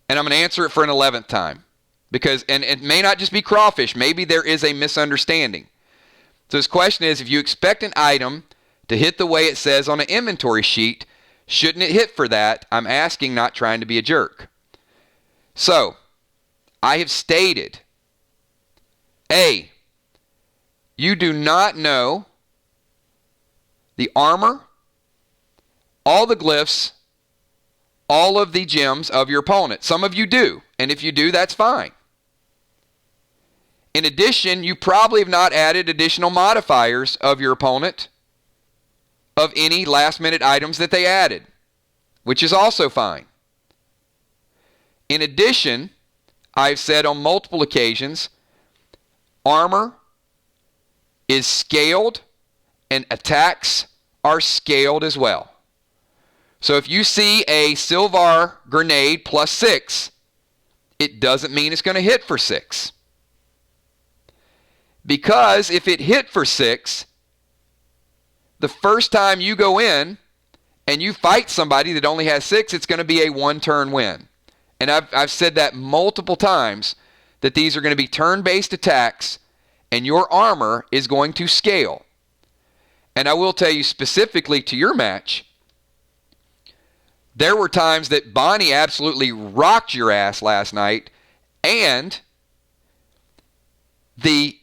and I'm gonna answer it for an 11th time because, and it may not just be Crawfish. Maybe there is a misunderstanding. So this question is: if you expect an item to hit the way it says on an inventory sheet, shouldn't it hit for that? I'm asking, not trying to be a jerk. So, I have stated, A, you do not know the armor, all the glyphs, all of the gems of your opponent. Some of you do, and if you do, that's fine. In addition, you probably have not added additional modifiers of your opponent of any last-minute items that they added, which is also fine. In addition, I've said on multiple occasions, armor is scaled and attacks are scaled as well. So if you see a Silvar grenade plus 6, it doesn't mean it's going to hit for 6. Because if it hit for 6, the first time you go in and you fight somebody that only has 6, it's going to be a one-turn win. And I've said that multiple times, that these are going to be turn-based attacks and your armor is going to scale. And I will tell you specifically to your match, there were times that Bonnie absolutely rocked your ass last night, and the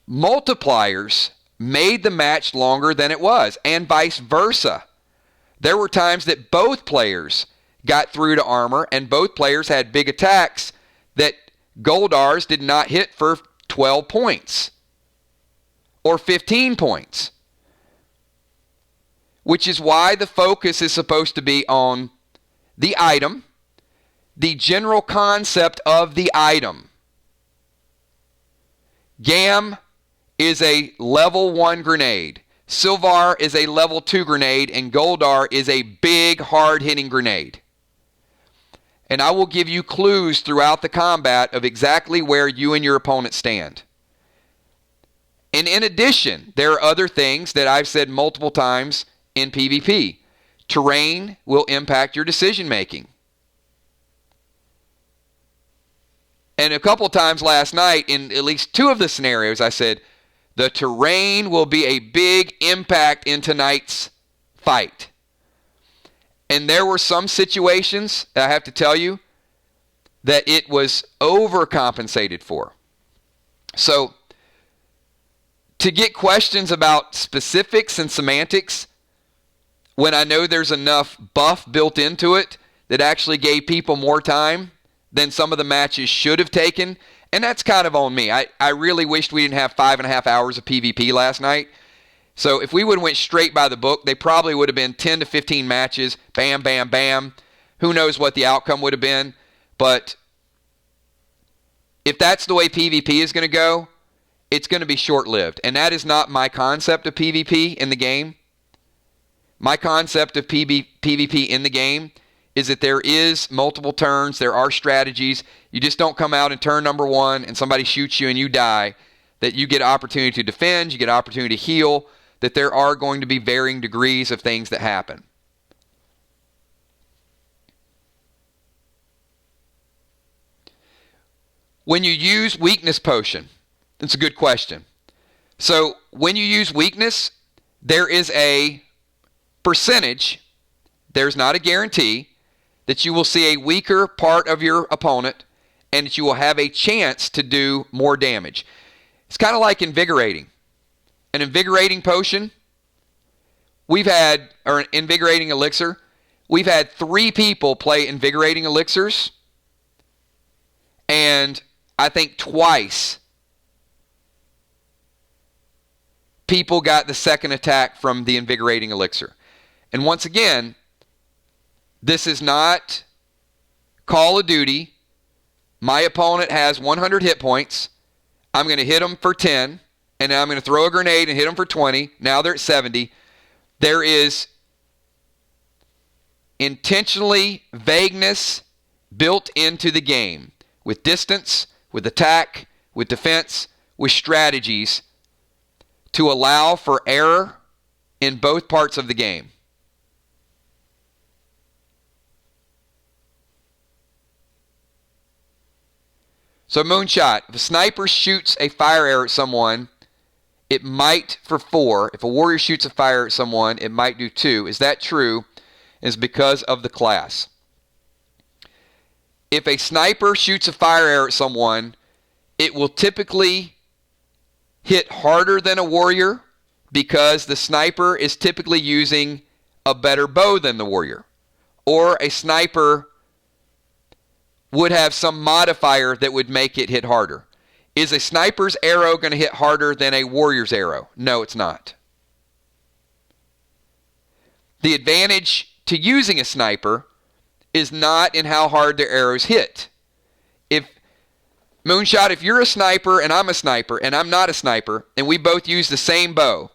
multipliers made the match longer than it was, and vice versa. There were times that both players got through to armor, and both players had big attacks that Goldar's did not hit for 12 points or 15 points. Which is why the focus is supposed to be on the item, the general concept of the item. Gam is a level 1 grenade. Silvar is a level 2 grenade, and Goldar is a big, hard-hitting grenade. And I will give you clues throughout the combat of exactly where you and your opponent stand. And in addition, there are other things that I've said multiple times in PvP. Terrain will impact your decision making. And a couple times last night, in at least 2 of the scenarios, I said, the terrain will be a big impact in tonight's fight. And there were some situations, I have to tell you, that it was overcompensated for. So, to get questions about specifics and semantics, when I know there's enough buff built into it that actually gave people more time than some of the matches should have taken, and that's kind of on me. I really wished we didn't have 5.5 hours of PvP last night. So if we would have went straight by the book, they probably would have been 10 to 15 matches. Bam, bam, bam. Who knows what the outcome would have been. But if that's the way PvP is going to go, it's going to be short-lived. And that is not my concept of PvP in the game. My concept of PvP in the game is that there is multiple turns, there are strategies. You just don't come out in turn number 1 and somebody shoots you and you die. That you get opportunity to defend, you get opportunity to heal, that there are going to be varying degrees of things that happen. When you use weakness potion, that's a good question. So when you use weakness, there is a percentage, there's not a guarantee that you will see a weaker part of your opponent and that you will have a chance to do more damage. It's kind of like invigorating. An invigorating potion, or an invigorating elixir, we've had 3 people play invigorating elixirs, and I think twice people got the second attack from the invigorating elixir. And once again, this is not Call of Duty. My opponent has 100 hit points. I'm going to hit them for 10, and then I'm going to throw a grenade and hit them for 20. Now they're at 70. There is intentionally vagueness built into the game with distance, with attack, with defense, with strategies to allow for error in both parts of the game. So Moonshot, if a sniper shoots a fire arrow at someone, it might for 4. If a warrior shoots a fire at someone, it might do 2. Is that true? It's because of the class. If a sniper shoots a fire arrow at someone, it will typically hit harder than a warrior because the sniper is typically using a better bow than the warrior. Or a sniper would have some modifier that would make it hit harder. Is a sniper's arrow going to hit harder than a warrior's arrow? No, it's not. The advantage to using a sniper is not in how hard their arrows hit. If Moonshot, if you're a sniper and I'm a sniper and I'm not a sniper and we both use the same bow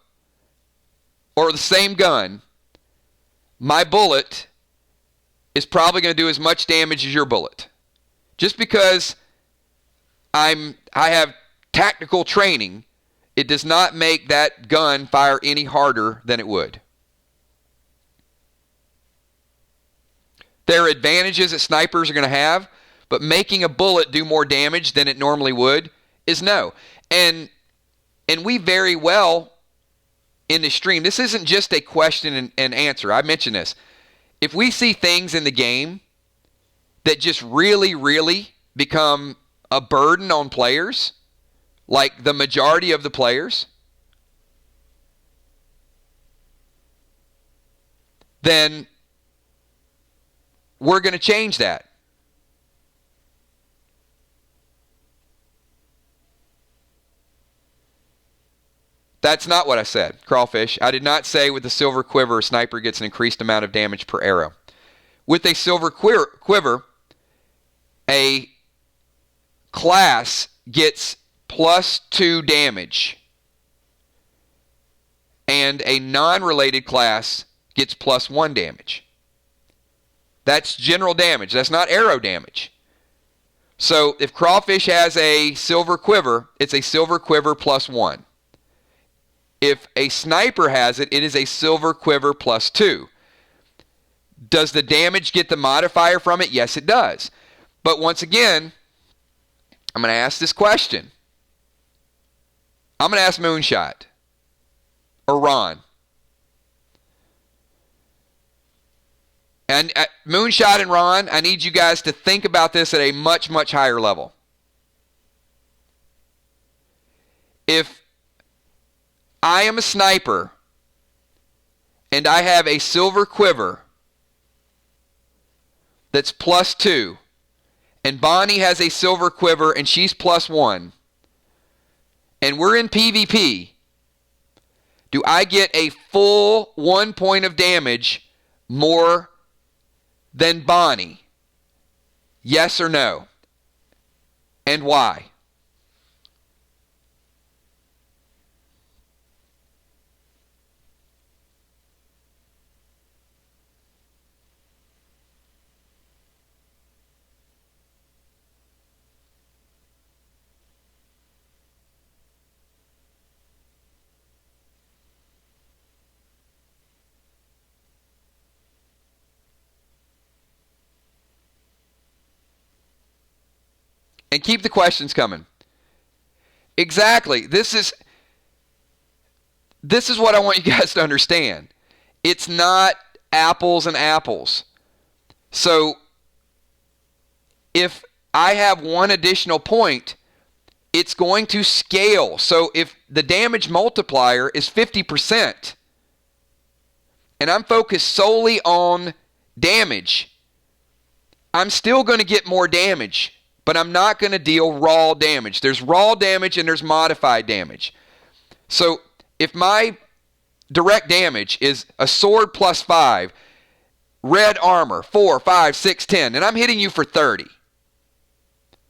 or the same gun, my bullet is probably going to do as much damage as your bullet. Just because I have tactical training, it does not make that gun fire any harder than it would. There are advantages that snipers are going to have, but making a bullet do more damage than it normally would is no. And we very well in the stream, this isn't just a question and answer. I mentioned this. If we see things in the game that just really, really become a burden on players, like the majority of the players, then we're going to change that. That's not what I said, Crawfish. I did not say with the silver quiver, a sniper gets an increased amount of damage per arrow. With a silver quiver, a class gets +2 damage, and a non-related class gets +1 damage. That's general damage. That's not arrow damage. So if Crawfish has a silver quiver, it's a silver quiver +1. If a sniper has it, it is a silver quiver +2. Does the damage get the modifier from it? Yes, it does. But once again, I'm going to ask this question. I'm going to ask Moonshot or Ron. And Moonshot and Ron, I need you guys to think about this at a much, much higher level. If I am a sniper and I have a silver quiver that's +2, and Bonnie has a silver quiver and she's +1, and we're in PvP, do I get a full 1 point of damage more than Bonnie? Yes or no? And why? And keep the questions coming. Exactly. This is what I want you guys to understand. It's not apples and apples. So if I have one additional point, it's going to scale. So if the damage multiplier is 50%, and I'm focused solely on damage, I'm still going to get more damage, but I'm not going to deal raw damage. There's raw damage and there's modified damage. So if my direct damage is a sword plus 5, red armor, 4, 5, 6, 10, and I'm hitting you for 30.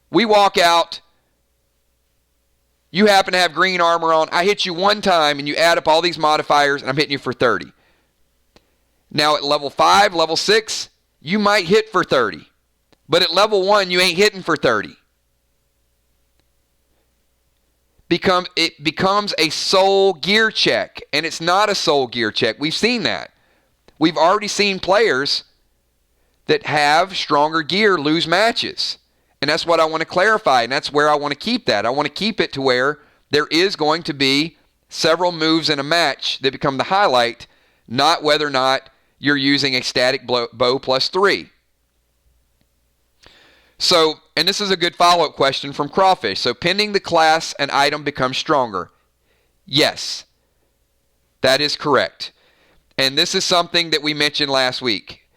We walk out, you happen to have green armor on, I hit you one time and you add up all these modifiers and I'm hitting you for 30. Now at level 5, level 6, you might hit for 30. But at level 1, you ain't hitting for 30. It becomes a soul gear check, and it's not a soul gear check. We've seen that. We've already seen players that have stronger gear lose matches. And that's what I want to clarify, and that's where I want to keep that. I want to keep it to where there is going to be several moves in a match that become the highlight, not whether or not you're using a static bow plus 3. So, and this is a good follow-up question from Crawfish. So, pending the class, an item becomes stronger. Yes, that is correct. And this is something that we mentioned last week.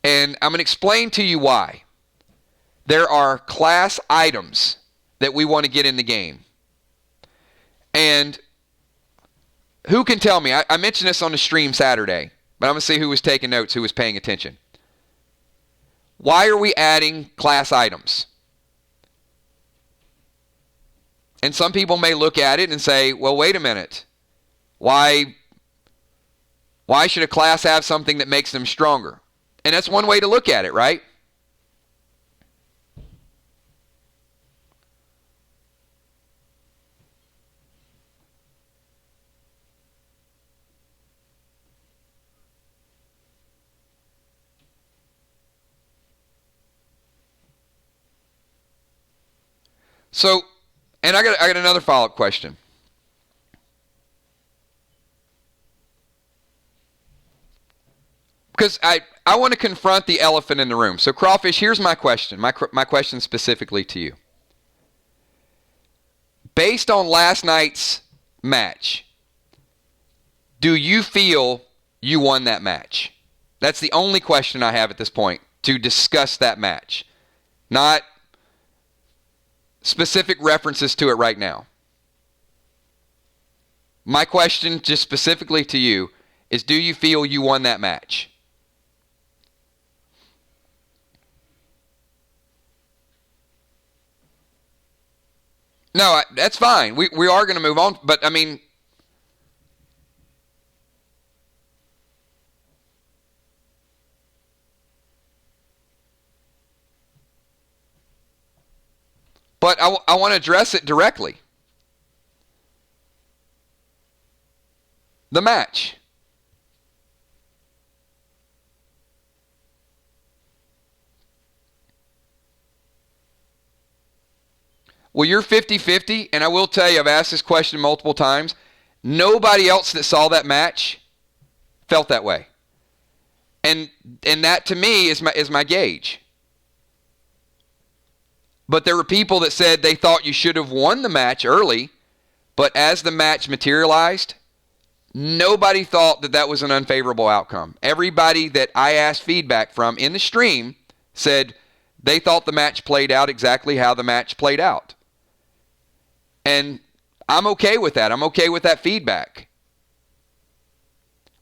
And I'm going to explain to you why. There are class items that we want to get in the game. And who can tell me? I mentioned this on the stream Saturday, but I'm going to see who was taking notes, who was paying attention. Why are we adding class items? And some people may look at it and say, well, wait a minute. Why should a class have something that makes them stronger? And that's one way to look at it, right? So, and I got another follow-up question. Because I want to confront the elephant in the room. So, Crawfish, here's my question. My question specifically to you. Based on last night's match, do you feel you won that match? That's the only question I have at this point to discuss that match. Not specific references to it right now. My question, just specifically to you, is do you feel you won that match? No, that's fine. We are going to move on, but I mean, but I want to address it directly. The match. Well, you're 50-50, and I will tell you, I've asked this question multiple times. Nobody else that saw that match felt that way. And that, to me, is my gauge. But there were people that said they thought you should have won the match early, but as the match materialized, nobody thought that was an unfavorable outcome. Everybody that I asked feedback from in the stream said they thought the match played out exactly how the match played out. And I'm okay with that. I'm okay with that feedback.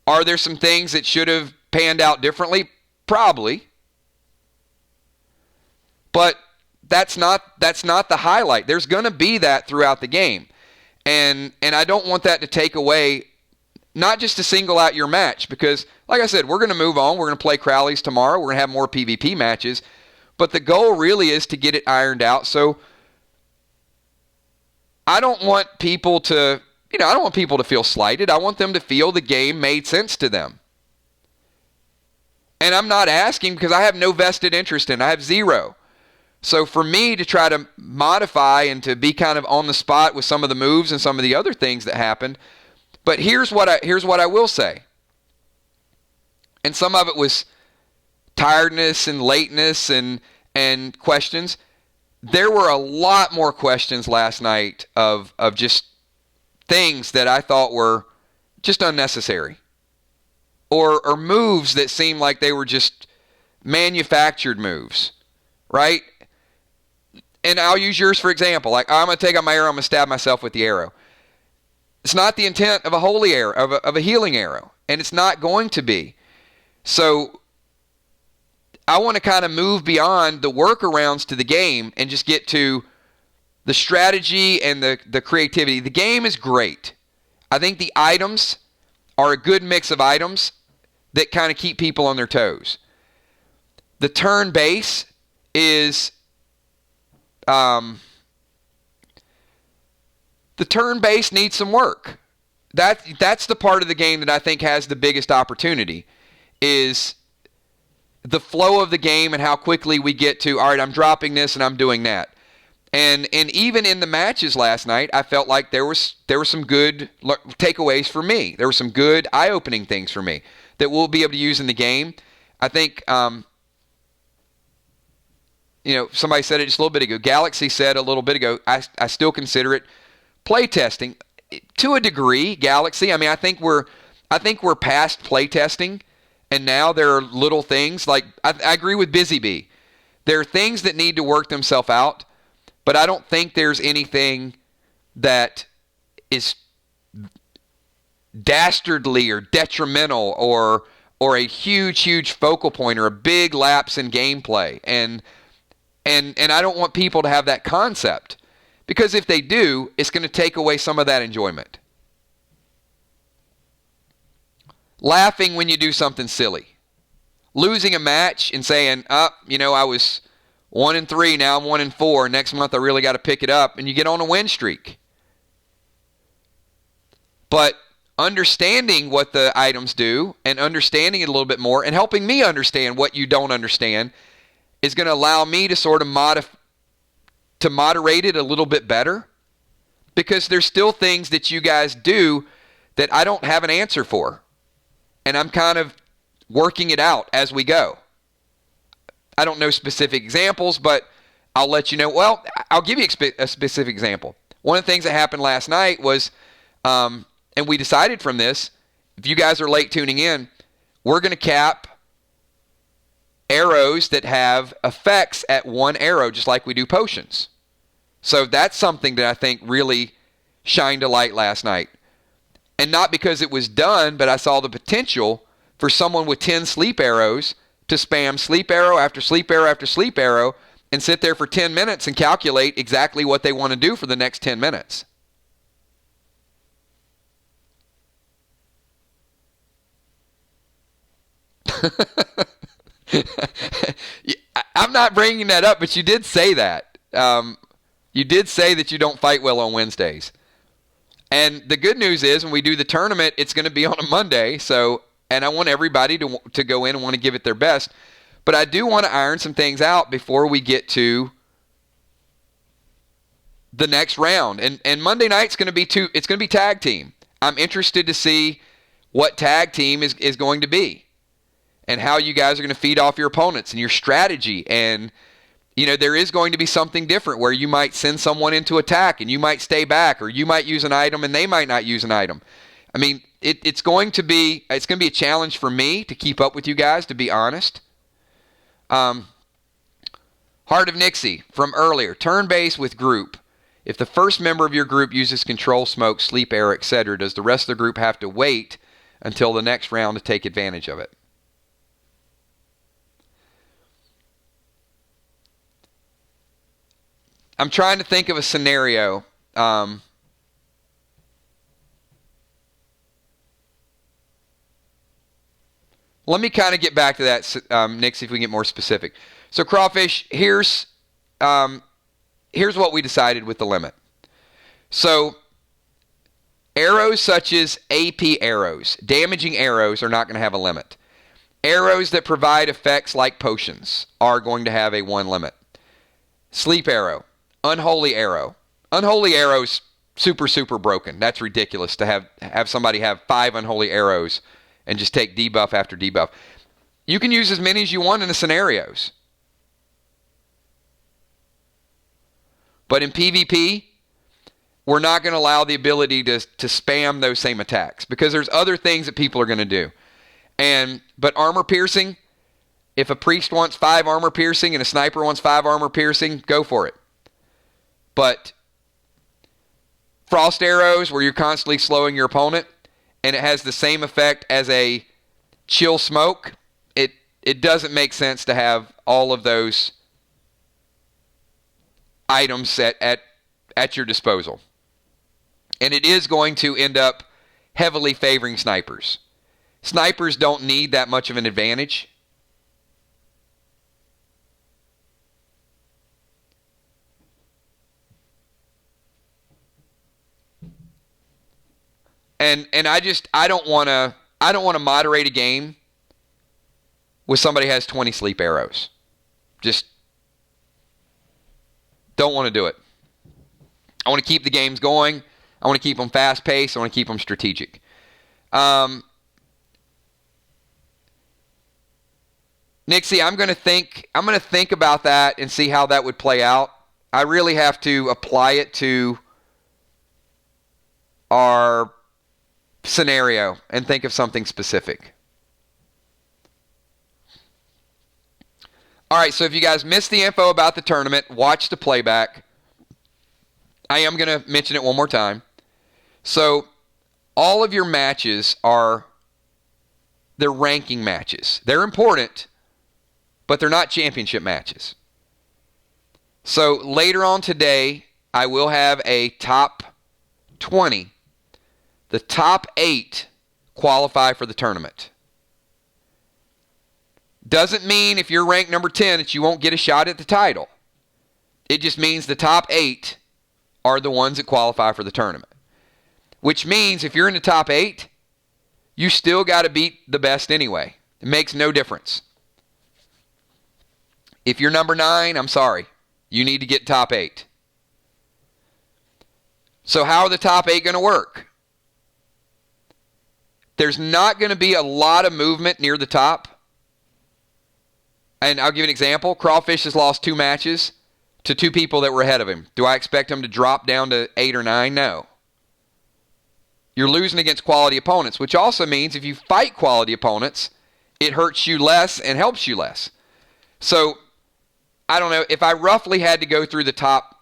Are there some things that should have panned out differently? Probably. But that's not the highlight. There's going to be that throughout the game. And I don't want that to take away, not just to single out your match, because, like I said, we're going to move on. We're going to play Crowleys tomorrow. We're going to have more PvP matches. But the goal really is to get it ironed out. So I don't want people to, I don't want people to feel slighted. I want them to feel the game made sense to them. And I'm not asking because I have no vested interest in it. I have zero. So for me to try to modify and to be kind of on the spot with some of the moves and some of the other things that happened, but here's what I will say. and some of it was tiredness and lateness and questions. There were a lot more questions last night of just things that I thought were just unnecessary, or moves that seemed like they were just manufactured moves, right? And I'll use yours for example. Like, I'm going to take out my arrow, I'm going to stab myself with the arrow. It's not the intent of a holy arrow, of a healing arrow, and it's not going to be. So I want to kind of move beyond the workarounds to the game and just get to the strategy and the creativity. The game is great. I think the items are a good mix of items that kind of keep people on their toes. The turn base is the turn base needs some work. That's the part of the game that I think has the biggest opportunity, is the flow of the game and how quickly we get to, all right, I'm dropping this and I'm doing that. And even in the matches last night, I felt like there were some good takeaways for me. There were some good eye-opening things for me that we'll be able to use in the game. I think, somebody said it just a little bit ago. Galaxy said a little bit ago, I still consider it playtesting to a degree. Galaxy, I mean, I think we're past playtesting, and now there are little things like I agree with Busy Bee. There are things that need to work themselves out. But I don't think there's anything that is dastardly or detrimental or a huge focal point or a big lapse in gameplay. And I don't want people to have that concept, because if they do, it's going to take away some of that enjoyment. Laughing when you do something silly. Losing a match and saying, I was 1-3, now I'm 1-4. Next month I really got to pick it up, and you get on a win streak. But understanding what the items do and understanding it a little bit more and helping me understand what you don't understand is going to allow me to sort of moderate it a little bit better, because there's still things that you guys do that I don't have an answer for, and I'm kind of working it out as we go. I don't know specific examples, but I'll let you know. Well, I'll give you a specific example. One of the things that happened last night was, and we decided from this, if you guys are late tuning in, we're going to cap arrows that have effects at one arrow, just like we do potions. So that's something that I think really shined a light last night. And not because it was done, but I saw the potential for someone with 10 sleep arrows to spam sleep arrow after sleep arrow after sleep arrow and sit there for 10 minutes and calculate exactly what they want to do for the next 10 minutes. I'm not bringing that up, but you did say that. You did say that you don't fight well on Wednesdays. And the good news is when we do the tournament, it's going to be on a Monday, and I want everybody to go in and want to give it their best. But I do want to iron some things out before we get to the next round. And Monday night's going to be it's going to be tag team. I'm interested to see what tag team is going to be and how you guys are going to feed off your opponents and your strategy. And, there is going to be something different where you might send someone into attack and you might stay back, or you might use an item and they might not use an item. I mean, it's going to be a challenge for me to keep up with you guys, to be honest. Heart of Nixie from earlier. Turn base with group. If the first member of your group uses control, smoke, sleep arrow, etc., does the rest of the group have to wait until the next round to take advantage of it? I'm trying to think of a scenario. Let me kind of get back to that, Nick, see if we can get more specific. So, Crawfish, here's what we decided with the limit. So, arrows such as AP arrows, damaging arrows, are not going to have a limit. Arrows that provide effects like potions are going to have a 1 limit. Sleep arrow, unholy arrow. Unholy arrows, super broken. That's ridiculous to have somebody have 5 unholy arrows and just take debuff after debuff. You can use as many as you want in the scenarios. But in PvP, we're not going to allow the ability to spam those same attacks because there's other things that people are going to do. But armor piercing, if a priest wants 5 armor piercing and a sniper wants 5 armor piercing, go for it. But frost arrows, where you're constantly slowing your opponent, and it has the same effect as a chill smoke, it doesn't make sense to have all of those items at your disposal. And it is going to end up heavily favoring snipers. Snipers don't need that much of an advantage. And I don't want to moderate a game with somebody who has 20 sleep arrows. Just don't want to do it. I want to keep the games going. I want to keep them fast-paced. I want to keep them strategic. Nixie, I'm going to think about that and see how that would play out. I really have to apply it to our scenario and think of something specific. All right, so if you guys missed the info about the tournament, watch the playback. I am going to mention it one more time. So all of your matches they're ranking matches. They're important, but they're not championship matches. So later on today, I will have a top 20. The top 8 qualify for the tournament. Doesn't mean if you're ranked number 10 that you won't get a shot at the title. It just means the top 8 are the ones that qualify for the tournament. Which means if you're in the top 8, you still got to beat the best anyway. It makes no difference. If you're number 9, I'm sorry. You need to get top 8. So how are the top 8 going to work? There's not going to be a lot of movement near the top. And I'll give you an example. Crawfish has lost 2 matches to 2 people that were ahead of him. Do I expect him to drop down to 8 or 9? No. You're losing against quality opponents, which also means if you fight quality opponents, it hurts you less and helps you less. So, I don't know. If I roughly had to go through the top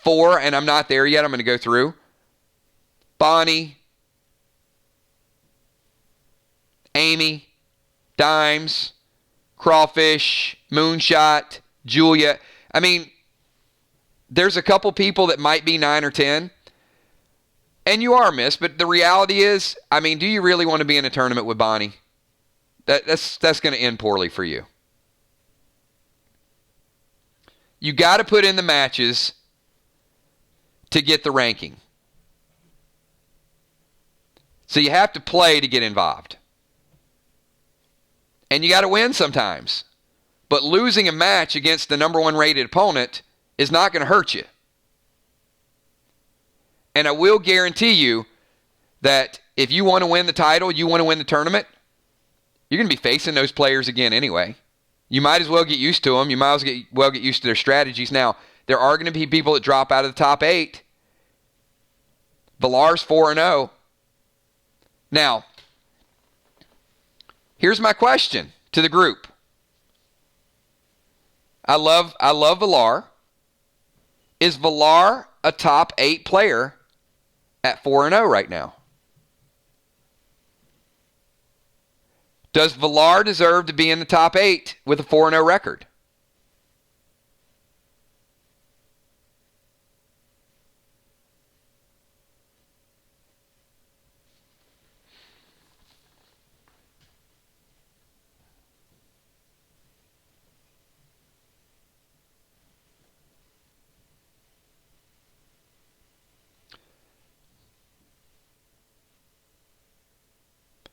4, and I'm not there yet, I'm going to go through. Bonnie, Amy, Dimes, Crawfish, Moonshot, Julia. I mean, there's a couple people that might be 9 or 10. And you are missed, but the reality is, I mean, do you really want to be in a tournament with Bonnie? That's going to end poorly for you. You got to put in the matches to get the ranking. So you have to play to get involved. And you got to win sometimes. But losing a match against the number 1 rated opponent is not going to hurt you. And I will guarantee you that if you want to win the title, you want to win the tournament, you're going to be facing those players again anyway. You might as well get used to them. You might as well get used to their strategies. Now, there are going to be people that drop out of the top 8. Villar's 4-0. Now, here's my question to the group. I love Villar. Is Villar a top 8 player at 4-0 right now? Does Villar deserve to be in the top 8 with a 4-0 record?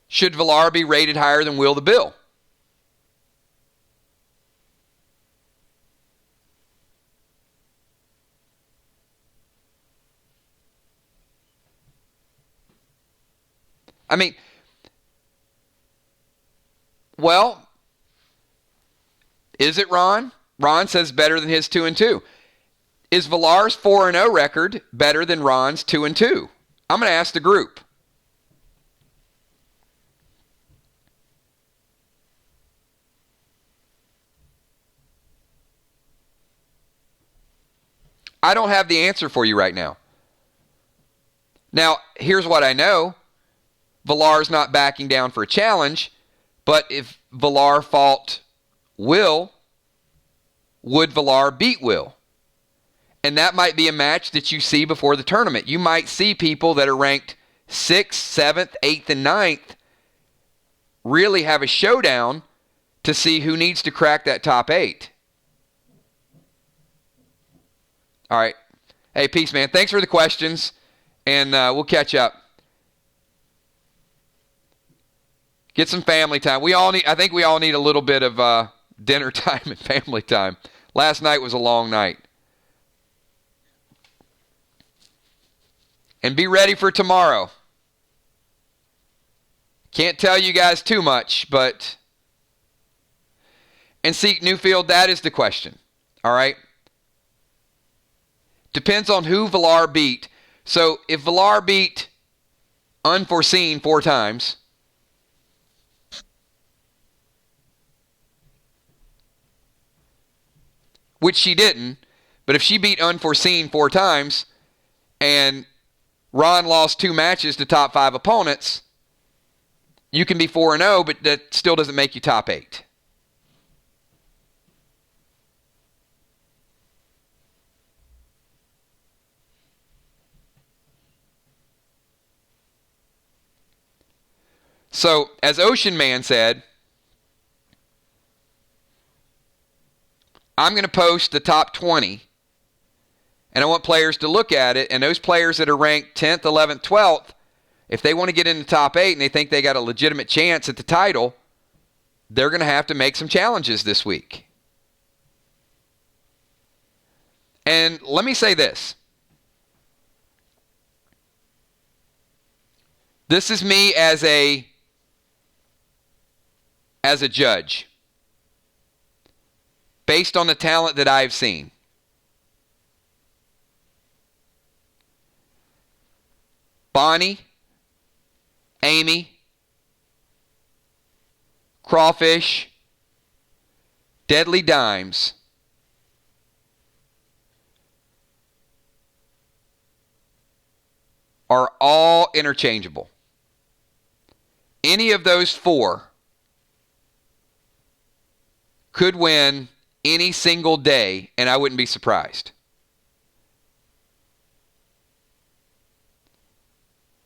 Should Villar be rated higher than Will the Bill? I mean, Well, is it Ron? Ron says better than his 2-2. Is Villar's 4-0 record better than Ron's 2-2? I'm going to ask the group. I don't have the answer for you right now. Now, here's what I know. Villar's not backing down for a challenge, but if Villar fought Will, would Villar beat Will? And that might be a match that you see before the tournament. You might see people that are ranked 6th, 7th, 8th, and 9th really have a showdown to see who needs to crack that top 8. All right. Hey, peace, man. Thanks for the questions, and we'll catch up. Get some family time. I think we all need a little bit of dinner time and family time. Last night was a long night. And be ready for tomorrow. Can't tell you guys too much, but... And see, Newfield, that is the question. All right? Depends on who Villar beat. So if Villar beat Unforeseen 4 times, which she didn't, but if she beat Unforeseen 4 times and Ron lost 2 matches to top 5 opponents, you can be 4-0, but that still doesn't make you top 8. So, as Ocean Man said, I'm going to post the top 20, and I want players to look at it, and those players that are ranked 10th, 11th, 12th, if they want to get in the top 8 and they think they got a legitimate chance at the title, they're going to have to make some challenges this week. And let me say this. This is me as a judge, based on the talent that I've seen. Bonnie, Amy, Crawfish, Deadly Dimes, are all interchangeable. Any of those 4 could win any single day, and I wouldn't be surprised.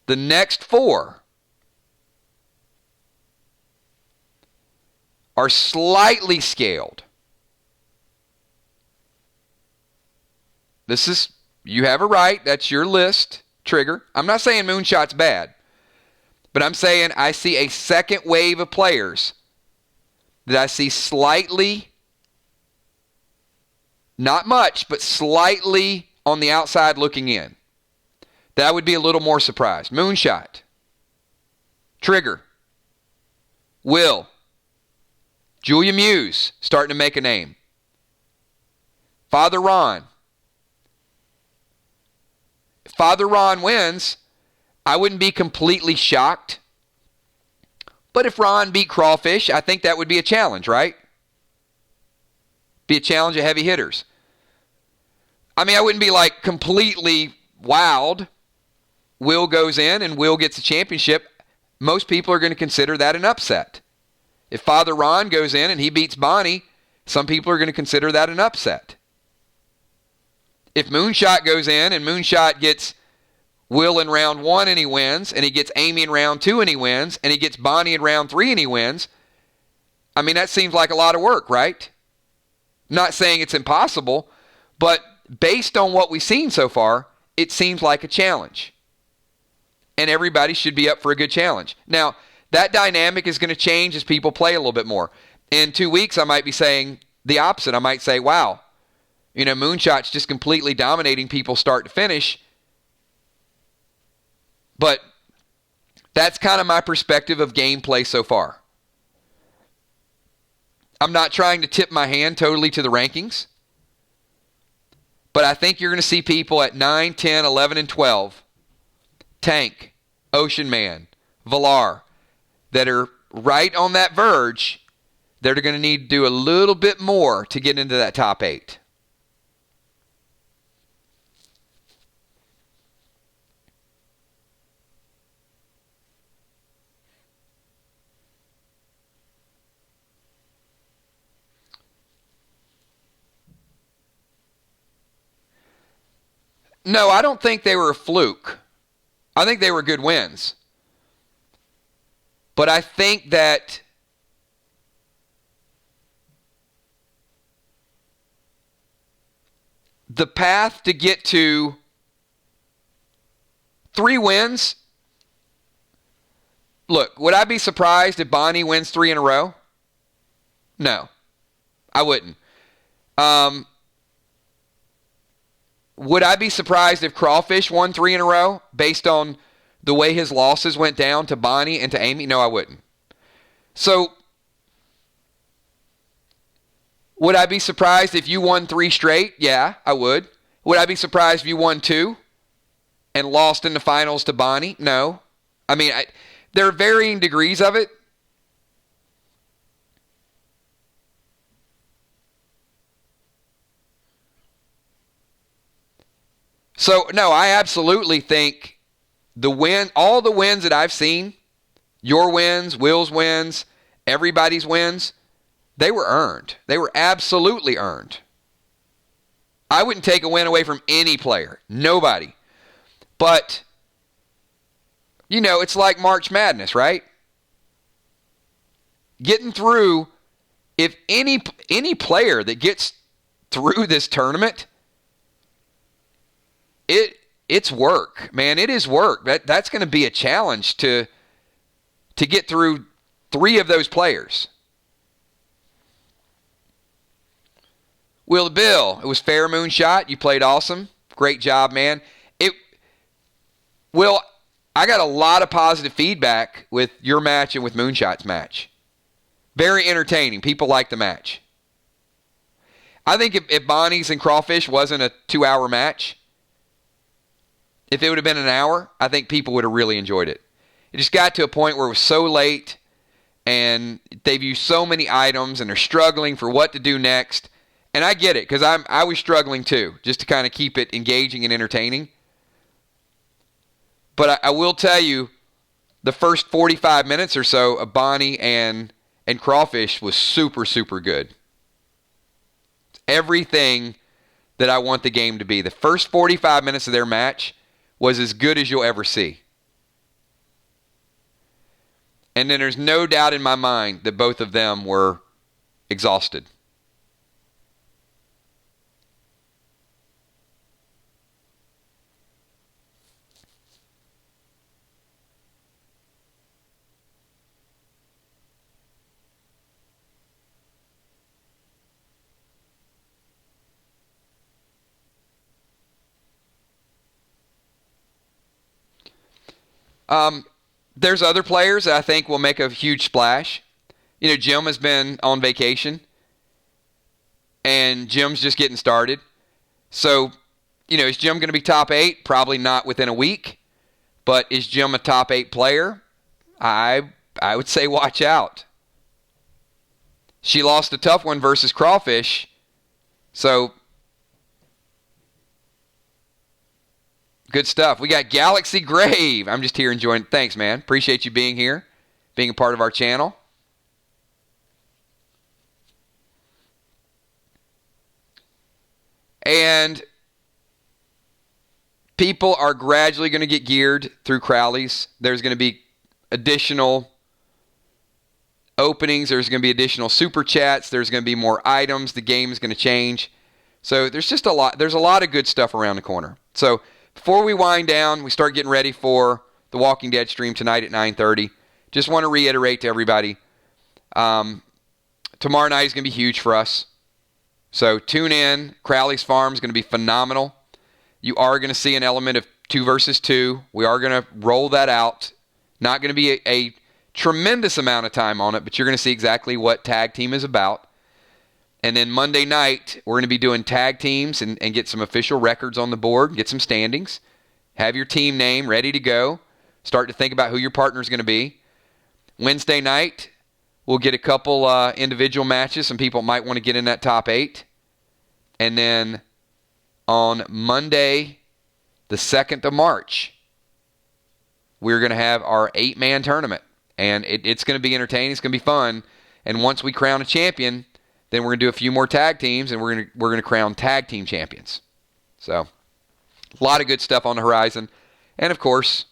The next 4 are slightly scaled. You have a right. That's your list, Trigger. I'm not saying Moonshot's bad, but I'm saying I see a second wave of players that I see slightly, not much, but slightly on the outside looking in. That I would be a little more surprised. Moonshot, Trigger, Will, Julia Muse, starting to make a name. Father Ron. If Father Ron wins, I wouldn't be completely shocked. But if Ron beat Crawfish, I think that would be a challenge, right? Be a challenge of heavy hitters. I mean, I wouldn't be like completely wowed. Will goes in and Will gets the championship. Most people are going to consider that an upset. If Father Ron goes in and he beats Bonnie, some people are going to consider that an upset. If Moonshot goes in and Moonshot gets Will in round 1 and he wins, and he gets Amy in round 2 and he wins, and he gets Bonnie in round 3 and he wins, I mean, that seems like a lot of work, right? Not saying it's impossible, but based on what we've seen so far, it seems like a challenge. And everybody should be up for a good challenge. Now, that dynamic is going to change as people play a little bit more. In 2 weeks, I might be saying the opposite. I might say, wow, Moonshot's just completely dominating people start to finish. But that's kind of my perspective of gameplay so far. I'm not trying to tip my hand totally to the rankings, but I think you're going to see people at 9, 10, 11, and 12, Tank, Ocean Man, Valar, that are right on that verge. They're going to need to do a little bit more to get into that top 8. No, I don't think they were a fluke. I think they were good wins. But I think that the path to get to 3 wins, look, would I be surprised if Bonnie wins 3 in a row? No, I wouldn't. Would I be surprised if Crawfish won 3 in a row based on the way his losses went down to Bonnie and to Amy? No, I wouldn't. So, would I be surprised if you won 3 straight? Yeah, I would. Would I be surprised if you won 2 and lost in the finals to Bonnie? No. I mean, there are varying degrees of it. So, no, I absolutely think all the wins that I've seen, your wins, Will's wins, everybody's wins, they were earned. They were absolutely earned. I wouldn't take a win away from any player. Nobody. But, it's like March Madness, right? Getting through, if any player that gets through this tournament, it's work, man. It is work. That's going to be a challenge to get through 3 of those players. Will Bill, it was fair moonshot. You played awesome. Great job, man. Will, I got a lot of positive feedback with your match and with Moonshot's match. Very entertaining. People like the match. I think if Bonnie's and Crawfish wasn't a 2-hour match, if it would have been an hour, I think people would have really enjoyed it. It just got to a point where it was so late and they've used so many items and they're struggling for what to do next. And I get it because I was struggling too, just to kind of keep it engaging and entertaining. But I will tell you, the first 45 minutes or so of Bonnie and Crawfish was super, super good. Everything that I want the game to be. The first 45 minutes of their match was as good as you'll ever see. And then there's no doubt in my mind that both of them were exhausted. There's other players that I think will make a huge splash. Jim has been on vacation, and Jim's just getting started. So, is Jim going to be top 8? Probably not within a week. But is Jim a top 8 player? I would say watch out. She lost a tough one versus Crawfish. So, good stuff. We got Galaxy Grave. I'm just here enjoying. Thanks, man. Appreciate you being here, being a part of our channel. And people are gradually going to get geared through Crowley's. There's going to be additional openings. There's going to be additional super chats. There's going to be more items. The game is going to change. So there's just a lot. There's a lot of good stuff around the corner. So before we wind down, we start getting ready for the Walking Dead stream tonight at 9:30. Just want to reiterate to everybody, tomorrow night is going to be huge for us. So tune in. Crowley's Farm is going to be phenomenal. You are going to see an element of 2 versus 2. We are going to roll that out. Not going to be a tremendous amount of time on it, but you're going to see exactly what tag team is about. And then Monday night, we're going to be doing tag teams and get some official records on the board, get some standings. Have your team name ready to go. Start to think about who your partner is going to be. Wednesday night, we'll get a couple individual matches. Some people might want to get in that top 8. And then on Monday, the 2nd of March, we're going to have our 8-man tournament. And it's going to be entertaining. It's going to be fun. And once we crown a champion, then we're going to do a few more tag teams, and we're going to crown tag team champions. So, a lot of good stuff on the horizon. And, of course,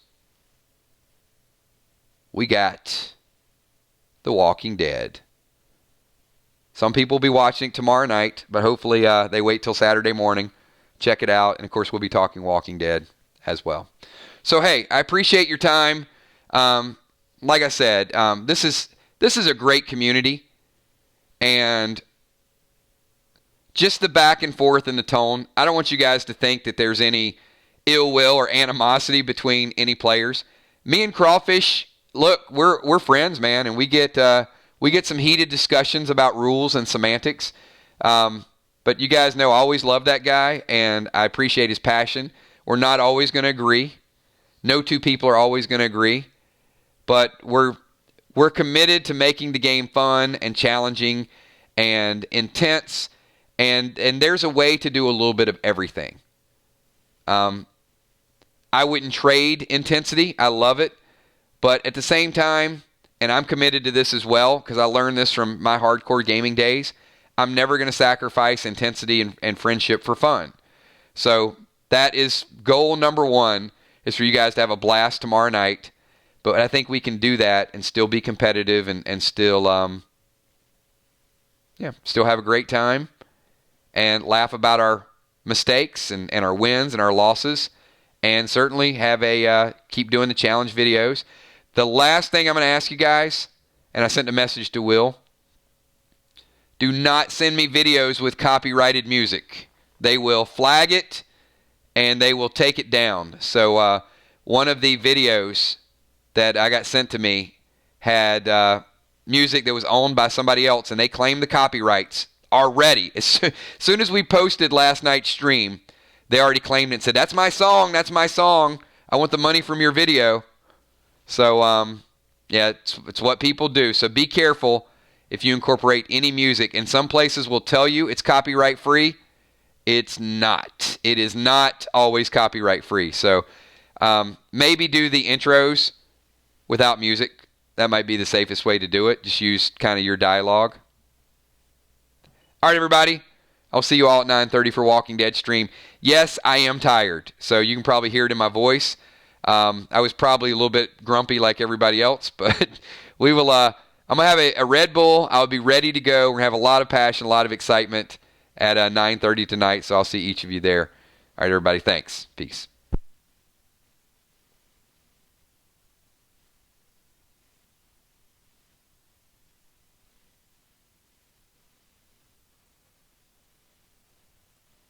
we got The Walking Dead. Some people will be watching it tomorrow night, but hopefully they wait till Saturday morning. Check it out. And, of course, we'll be talking Walking Dead as well. So, hey, I appreciate your time. Like I said, this is a great community. And just the back and forth and the tone, I don't want you guys to think that there's any ill will or animosity between any players. Me and Crawfish, look, we're friends, man, and we get some heated discussions about rules and semantics. But you guys know I always love that guy, and I appreciate his passion. We're not always going to agree. No two people are always going to agree. But we're committed to making the game fun and challenging and intense, and there's a way to do a little bit of everything. I wouldn't trade intensity. I love it. But at the same time, and I'm committed to this as well because I learned this from my hardcore gaming days, I'm never going to sacrifice intensity and friendship for fun. So that is goal number 1, is for you guys to have a blast tomorrow night. But I think we can do that and still be competitive and still have a great time and laugh about our mistakes and our wins and our losses, and certainly have keep doing the challenge videos. The last thing I'm going to ask you guys, and I sent a message to Will, do not send me videos with copyrighted music. They will flag it and they will take it down. So one of the videos that I got sent to me had music that was owned by somebody else, and they claimed the copyrights already. As soon as we posted last night's stream, they already claimed it and said, that's my song, I want the money from your video. So, it's what people do. So be careful if you incorporate any music. And some places will tell you it's copyright free. It's not. It is not always copyright free. So maybe do the intros without music. That might be the safest way to do it. Just use kind of your dialogue. All right, everybody. I'll see you all at 9:30 for Walking Dead stream. Yes, I am tired, so you can probably hear it in my voice. I was probably a little bit grumpy like everybody else, but we will. I'm going to have a Red Bull. I'll be ready to go. We're going to have a lot of passion, a lot of excitement at 9:30 tonight, so I'll see each of you there. All right, everybody. Thanks. Peace.